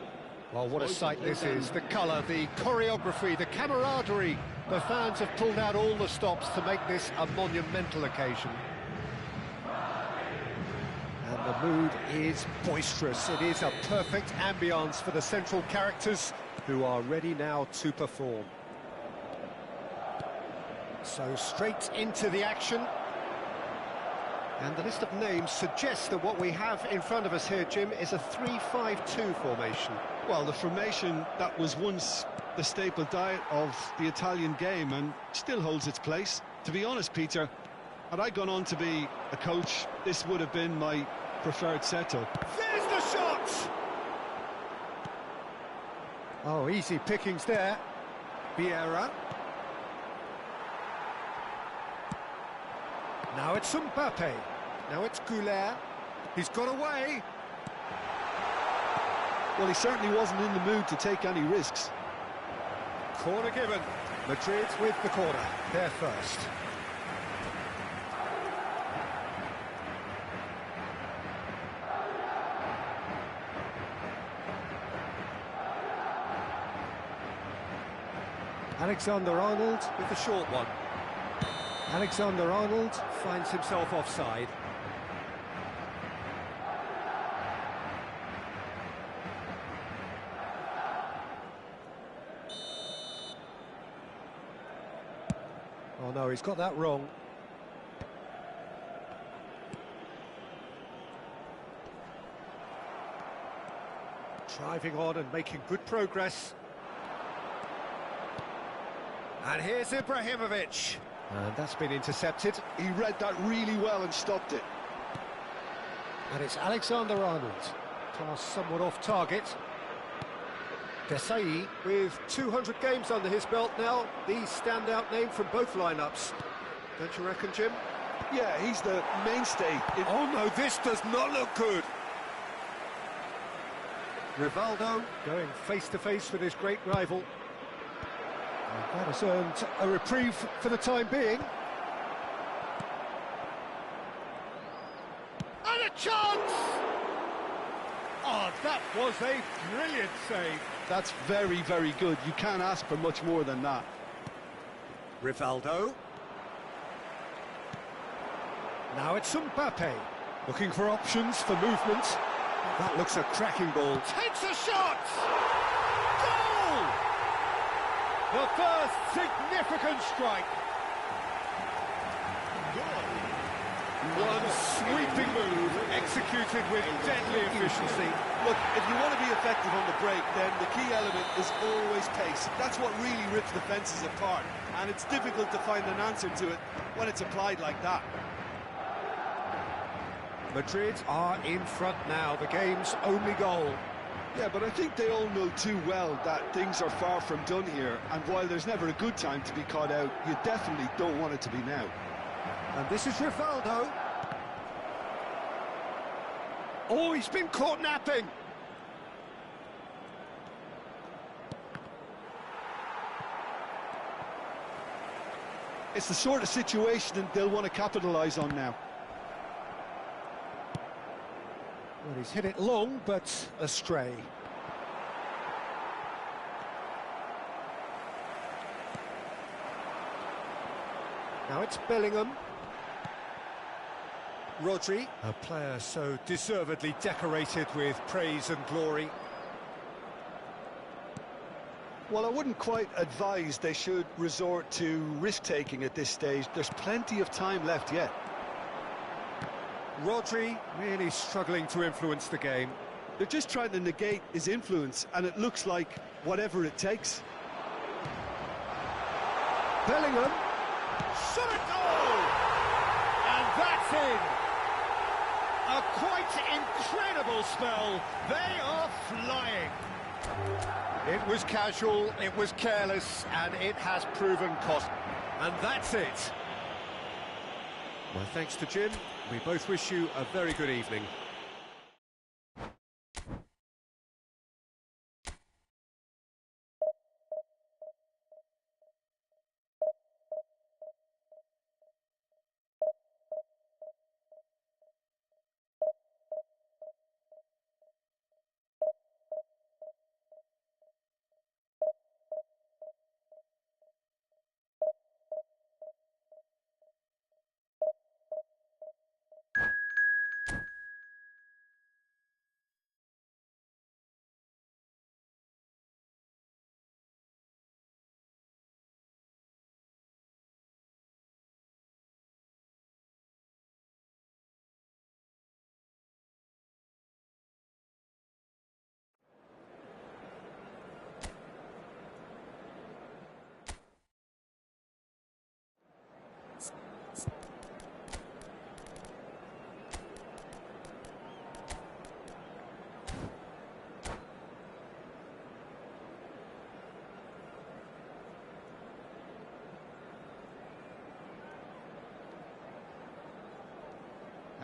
Well, what a sight this is. The colour, the choreography, the camaraderie. The fans have pulled out all the stops to make this a monumental occasion. And the mood is boisterous. It is a perfect ambience for the central characters who are ready now to perform. So straight into the action. And the list of names suggests that what we have in front of us here, Jim, is a 3-5-2 formation. Well, the formation that was once the staple diet of the Italian game and still holds its place. To be honest, Peter, had I gone on to be a coach, this would have been my preferred setup. There's the shot! Oh, easy pickings there. Vieira. Now it's Mbappe. Now it's Goulet. He's got away. Well, he certainly wasn't in the mood to take any risks. Corner given. Madrid with the corner. They're first. Alexander-Arnold with the short one. Alexander-Arnold finds himself offside. Oh no, he's got that wrong. Driving on and making good progress. And here's Ibrahimovic. And that's been intercepted. He read that really well and stopped it. And it's Alexander-Arnold. Pass somewhat off target. Desai with 200 games under his belt now. The standout name from both lineups. Don't you reckon, Jim? Yeah, he's the mainstay. Oh no, this does not look good. Rivaldo going face-to-face with his great rival. And that has earned a reprieve for the time being. And a chance! Oh, that was a brilliant save. That's very, very good. You can't ask for much more than that. Rivaldo. Now it's Mbappe. Looking for options for movement. That looks a cracking ball. Takes a shot! Goal! The first significant strike. One sweeping move, executed with deadly efficiency. Look, if you want to be effective on the break, then the key element is always pace. That's what really rips defences apart, and it's difficult to find an answer to it when it's applied like that. Madrid are in front now, the game's only goal. Yeah, but I think they all know too well that things are far from done here, and while there's never a good time to be caught out, you definitely don't want it to be now. And this is Rivaldo. Oh, he's been caught napping. It's the sort of situation that they'll want to capitalise on now. Well, he's hit it long, but astray. Now it's Bellingham. Rodri, a player so deservedly decorated with praise and glory. Well, I wouldn't quite advise they should resort to risk-taking at this stage. There's plenty of time left yet. Rodri really struggling to influence the game. They're just trying to negate his influence, and it looks like whatever it takes. Bellingham. Shot it goal! And that's in! A quite incredible spell. They are flying. It was casual, it was careless, and it has proven cost. And that's it. My thanks to Jim. We both wish you a very good evening.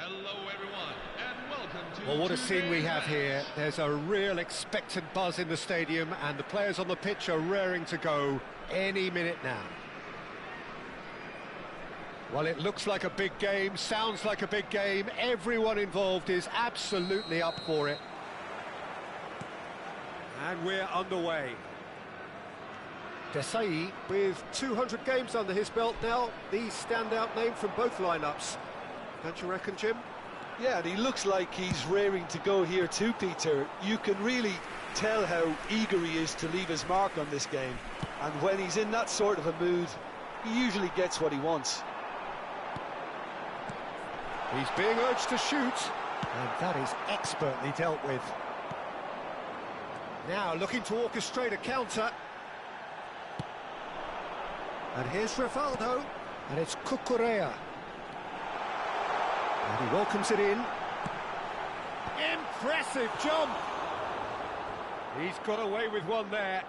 Hello, everyone, and welcome to Well, what a scene we today's have match. here. There's a real expectant buzz in the stadium, and the players on the pitch are raring to go any minute now. Well, it looks like a big game, sounds like a big game. Everyone involved is absolutely up for it. And we're underway. Desai, with 200 games under his belt now, the standout name from both lineups. Don't you reckon, Jim? Yeah, and he looks like he's raring to go here too, Peter. You can really tell how eager he is to leave his mark on this game. And when he's in that sort of a mood, he usually gets what he wants. He's being urged to shoot, and that is expertly dealt with. Now looking to orchestrate a counter. And here's Rivaldo, and it's Cucurella. And he welcomes it in. Impressive jump! He's got away with one there.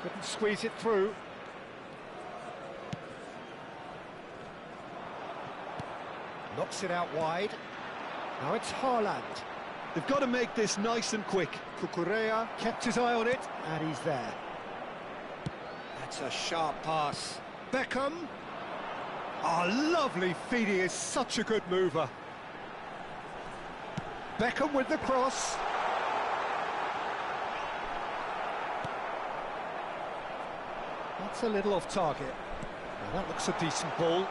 Couldn't squeeze it through. Knocks it out wide. Now it's Haaland. They've got to make this nice and quick. Cucurella kept his eye on it, and he's there. That's a sharp pass. Beckham. Oh, lovely feed. He is such a good mover. Beckham with the cross. That's a little off target. Now that looks a decent ball.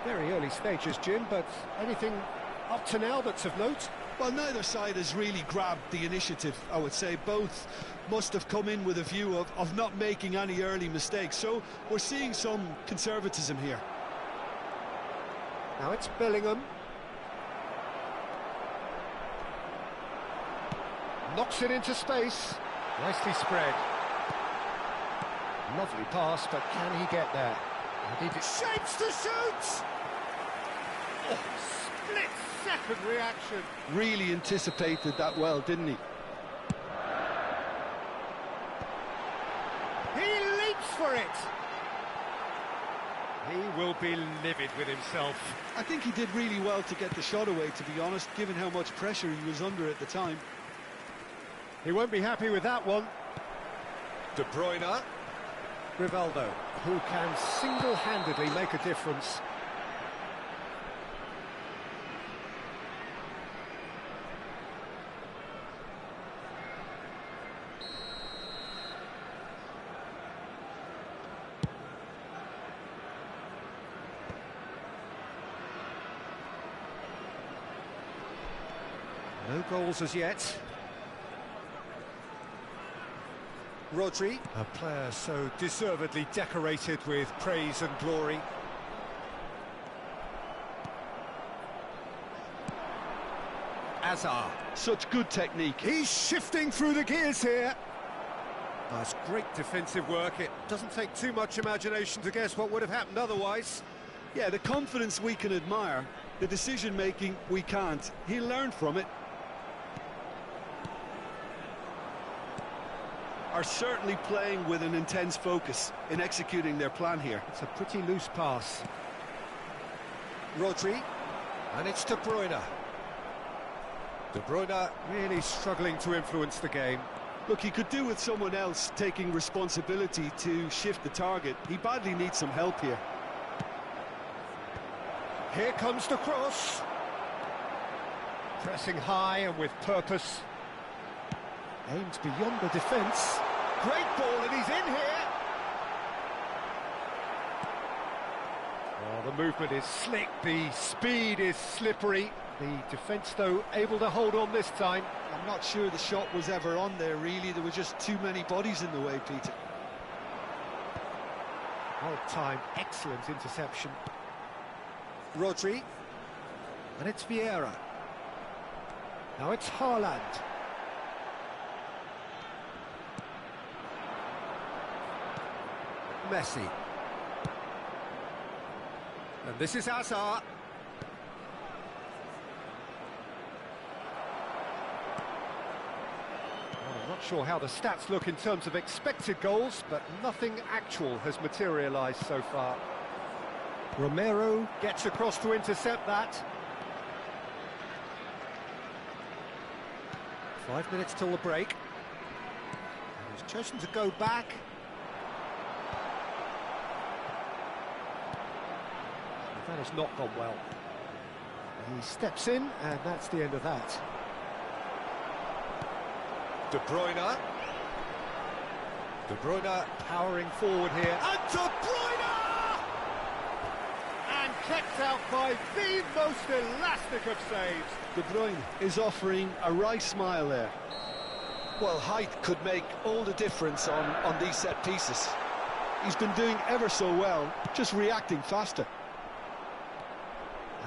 Very early stages, Jim, but anything up to now that's of note? Well, neither side has really grabbed the initiative, I would say. Both must have come in with a view of not making any early mistakes. So we're seeing some conservatism here. Now it's Bellingham. Knocks it into space. Nicely spread. Lovely pass, but can he get there? And he shapes to shoot! Oh, split-second reaction. Really anticipated that well, didn't he? He leaps for it! He will be livid with himself. I think he did really well to get the shot away, to be honest, given how much pressure he was under at the time. He won't be happy with that one. De Bruyne. Rivaldo, who can single-handedly make a difference. No goals as yet. Rodri, a player so deservedly decorated with praise and glory. Hazard. Such good technique. He's shifting through the gears here. That's great defensive work. It doesn't take too much imagination to guess what would have happened otherwise. Yeah, the confidence we can admire, the decision-making we can't. He'll learn from it. Are certainly playing with an intense focus in executing their plan here. It's a pretty loose pass. Rodri, and it's De Bruyne. De Bruyne really struggling to influence the game. Look, he could do with someone else taking responsibility to shift the target. He badly needs some help here. Here comes the cross. Pressing high and with purpose. Aimed beyond the defence. Great ball, and he's in here. Oh, the movement is slick, the speed is slippery. The defence, though, able to hold on this time. I'm not sure the shot was ever on there, really. There were just too many bodies in the way, Peter. Well timed, excellent interception. Rodri, and it's Vieira. Now it's Haaland. Messi. And this is Hazard. Well, I'm not sure how the stats look in terms of expected goals, but nothing actual has materialised so far. Romero gets across to intercept that. 5 minutes till the break. And he's chosen to go back. That has not gone well. He steps in, and that's the end of that. De Bruyne. De Bruyne powering forward here. And De Bruyne! And kept out by the most elastic of saves. De Bruyne is offering a wry smile there. Well, height could make all the difference on these set pieces. He's been doing ever so well, just reacting faster.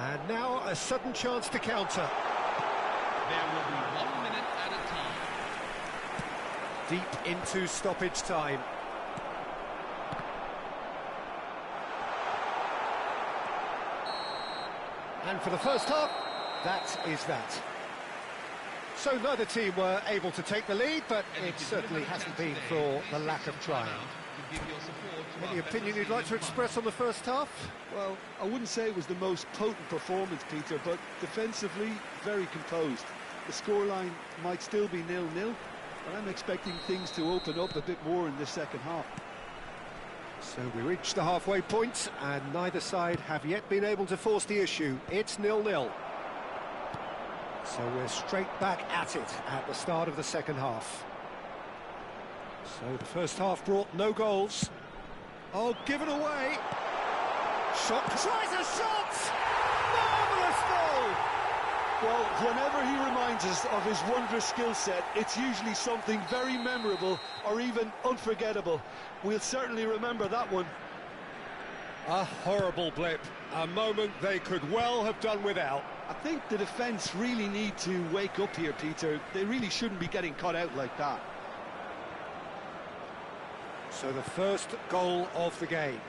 And now a sudden chance to counter. There will be 1 minute at a time. Deep into stoppage time. And for the first half, that is that. So neither team were able to take the lead, but it certainly hasn't been for the lack of trying. Any opinion you'd like to express on the first half? Well, I wouldn't say it was the most potent performance, Peter, but defensively, very composed. The scoreline might still be 0-0, but I'm expecting things to open up a bit more in the second half. So we reach the halfway point, and neither side have yet been able to force the issue. It's 0-0. So we're straight back at it at the start of the second half. So the first half brought no goals. Oh, given away. Shot. Tries a shot! Marvellous goal! Well, whenever he reminds us of his wondrous skill set, it's usually something very memorable or even unforgettable. We'll certainly remember that one. A horrible blip. A moment they could well have done without. I think the defence really need to wake up here, Peter. They really shouldn't be getting caught out like that. So the first goal of the game.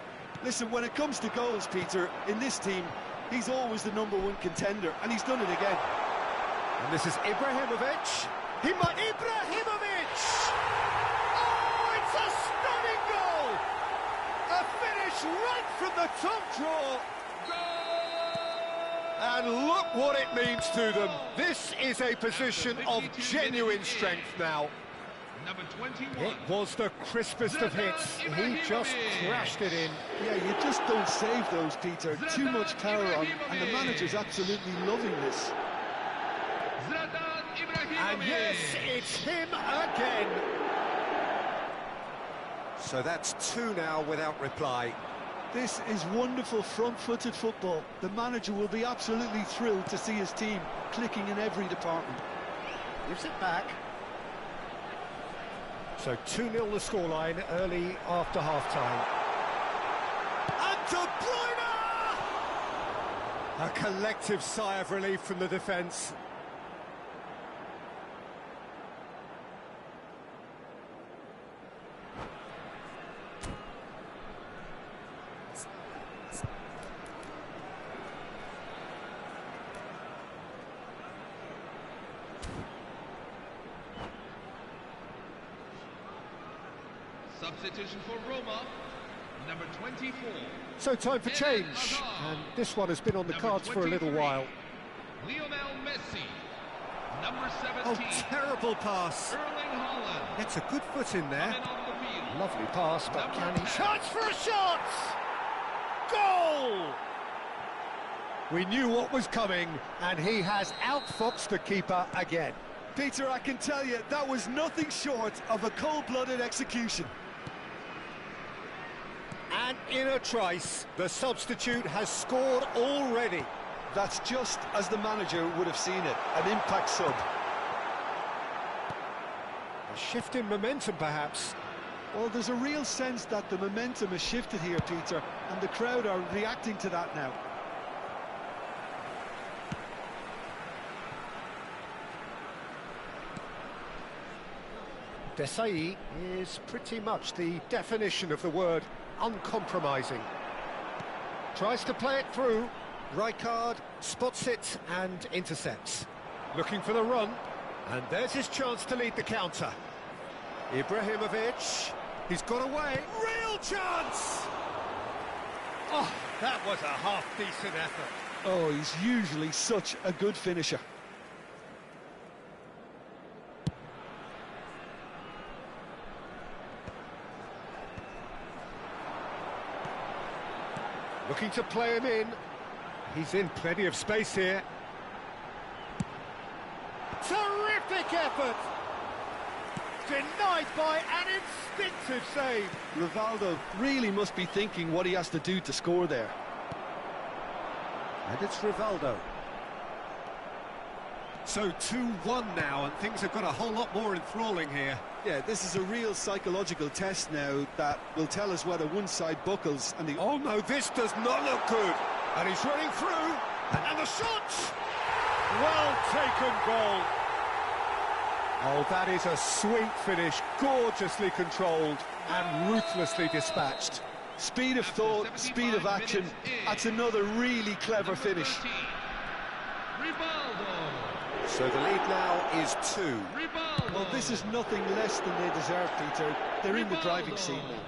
Listen, when it comes to goals, Peter, in this team, he's always the #1 contender, and he's done it again. And this is Ibrahimovic. He might... Ibrahimovic! Oh, it's a stunning goal! A finish right from the top draw. And look what it means to them. This is a position of genuine strength now. Number 21. It was the crispest of hits. He just crashed it in. Yeah, you just don't save those, Peter. Too much power on, and the manager's absolutely loving this. And yes, it's him again. So that's 2 now without reply. This is wonderful front-footed football. The manager will be absolutely thrilled to see his team clicking in every department. Gives it back. So 2-0 the scoreline early after half-time. And De Bruyne! A collective sigh of relief from the defence. Substitution for Roma, number 24. So time for change, and this one has been on the cards for a little while. Lionel Messi, number Oh, 17. terrible pass. Erling Haaland. Gets a good foot in there. Coming on the field. Lovely pass, but can he... Chance for a shot! Goal! We knew what was coming, and he has outfoxed the keeper again. Peter, I can tell you, that was nothing short of a cold-blooded execution. And in a trice, the substitute has scored already. That's just as the manager would have seen it, an impact sub. A shift in momentum, perhaps. Well, there's a real sense that the momentum has shifted here, Peter, and the crowd are reacting to that now. Desai is pretty much the definition of the word uncompromising. Tries to play it through. Rijkaard spots it and intercepts. Looking for the run. And there's his chance to lead the counter. Ibrahimovic. He's got away. Real chance! Oh, that was a half-decent effort. Oh, he's usually such a good finisher. Looking to play him in. He's in plenty of space here. Terrific effort! Denied by an instinctive save. Rivaldo really must be thinking what he has to do to score there. And it's Rivaldo. So 2-1 now, and things have got a whole lot more enthralling here. Yeah, this is a real psychological test now that will tell us whether one side buckles and the... Oh no, this does not look good. And he's running through, and the shot! Well taken goal. Oh, that is a sweet finish, gorgeously controlled and ruthlessly dispatched. Speed of thought, speed of action, that's another really clever finish. So the lead now is 2. Well, this is nothing less than they deserve, Peter. They're in the driving seat now.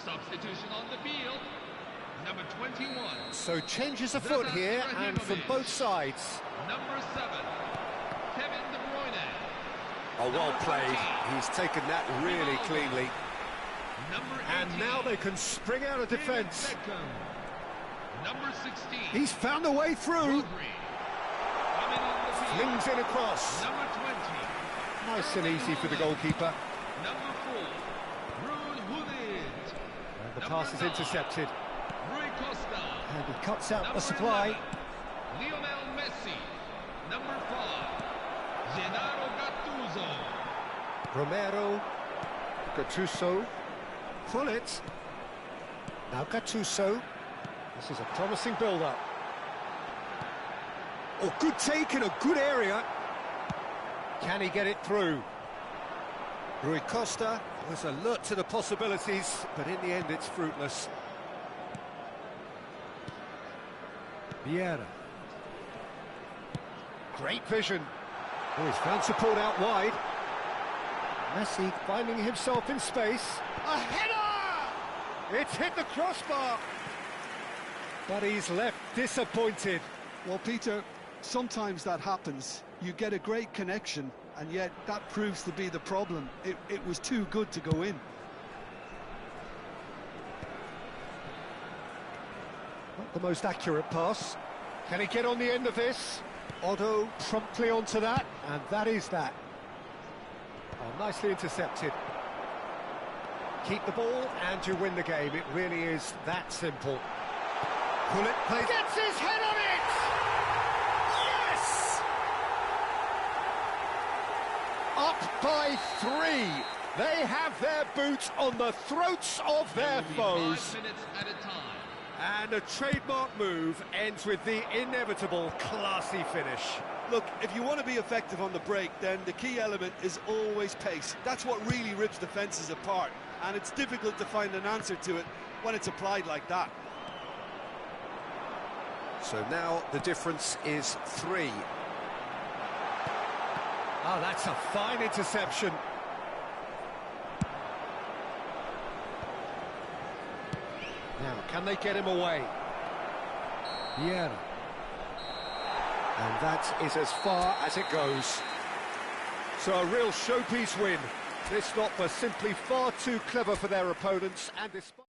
Substitution on the field, number 21. So changes afoot here, and from both sides. Number 7, Kevin De Bruyne. Oh, well played. He's taken that really cleanly. Number 18, And now they can spring out of defence. Number 16, He's found a way through. Rodri. Coming on the field, Flings in across. number 20. Nice and easy for the goalkeeper. Number 4, Ruud Gullit. And the pass is intercepted. Rui Costa. And he cuts out the Number supply. 11, Lionel Messi. Number 5, Gennaro Gattuso. Romero. Gattuso. Pull it. Now Gattuso. This is a promising build-up. Oh, good take in a good area. Can he get it through? Rui Costa was alert to the possibilities, but in the end it's fruitless. Vieira. Great vision. Oh, he's found support out wide. Messi finding himself in space. A header! It's hit the crossbar. But he's left disappointed. Well, Peter, sometimes that happens. You get a great connection, and yet that proves to be the problem. It was too good to go in. Not the most accurate pass. Can he get on the end of this? Otto promptly onto that, and that is that. Oh, nicely intercepted. Keep the ball and you win the game. It really is that simple. Pull it, play. Gets his head on it! Yes! Up by 3. They have their boots on the throats of their foes. 5 minutes at a time. And a trademark move ends with the inevitable classy finish. Look, if you want to be effective on the break, then the key element is always pace. That's what really rips defences apart, and it's difficult to find an answer to it when it's applied like that. So now the difference is 3. Oh, that's a fine interception. Now, can they get him away? Vieira. And that is as far as it goes. So a real showpiece win. This lot were simply far too clever for their opponents, and despite...